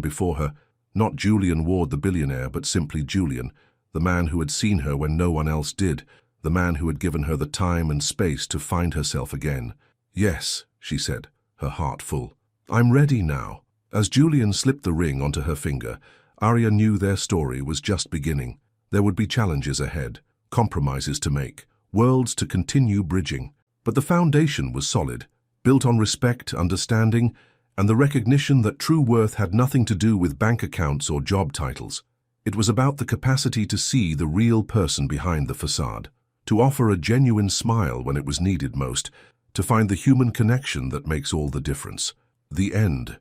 before her, not Julian Ward the billionaire, but simply Julian, the man who had seen her when no one else did, the man who had given her the time and space to find herself again. "Yes," she said, her heart full. "I'm ready now." As Julian slipped the ring onto her finger, Arya knew their story was just beginning. There would be challenges ahead, compromises to make, worlds to continue bridging. But the foundation was solid, built on respect, understanding, and the recognition that true worth had nothing to do with bank accounts or job titles. It was about the capacity to see the real person behind the facade, to offer a genuine smile when it was needed most, to find the human connection that makes all the difference. The end.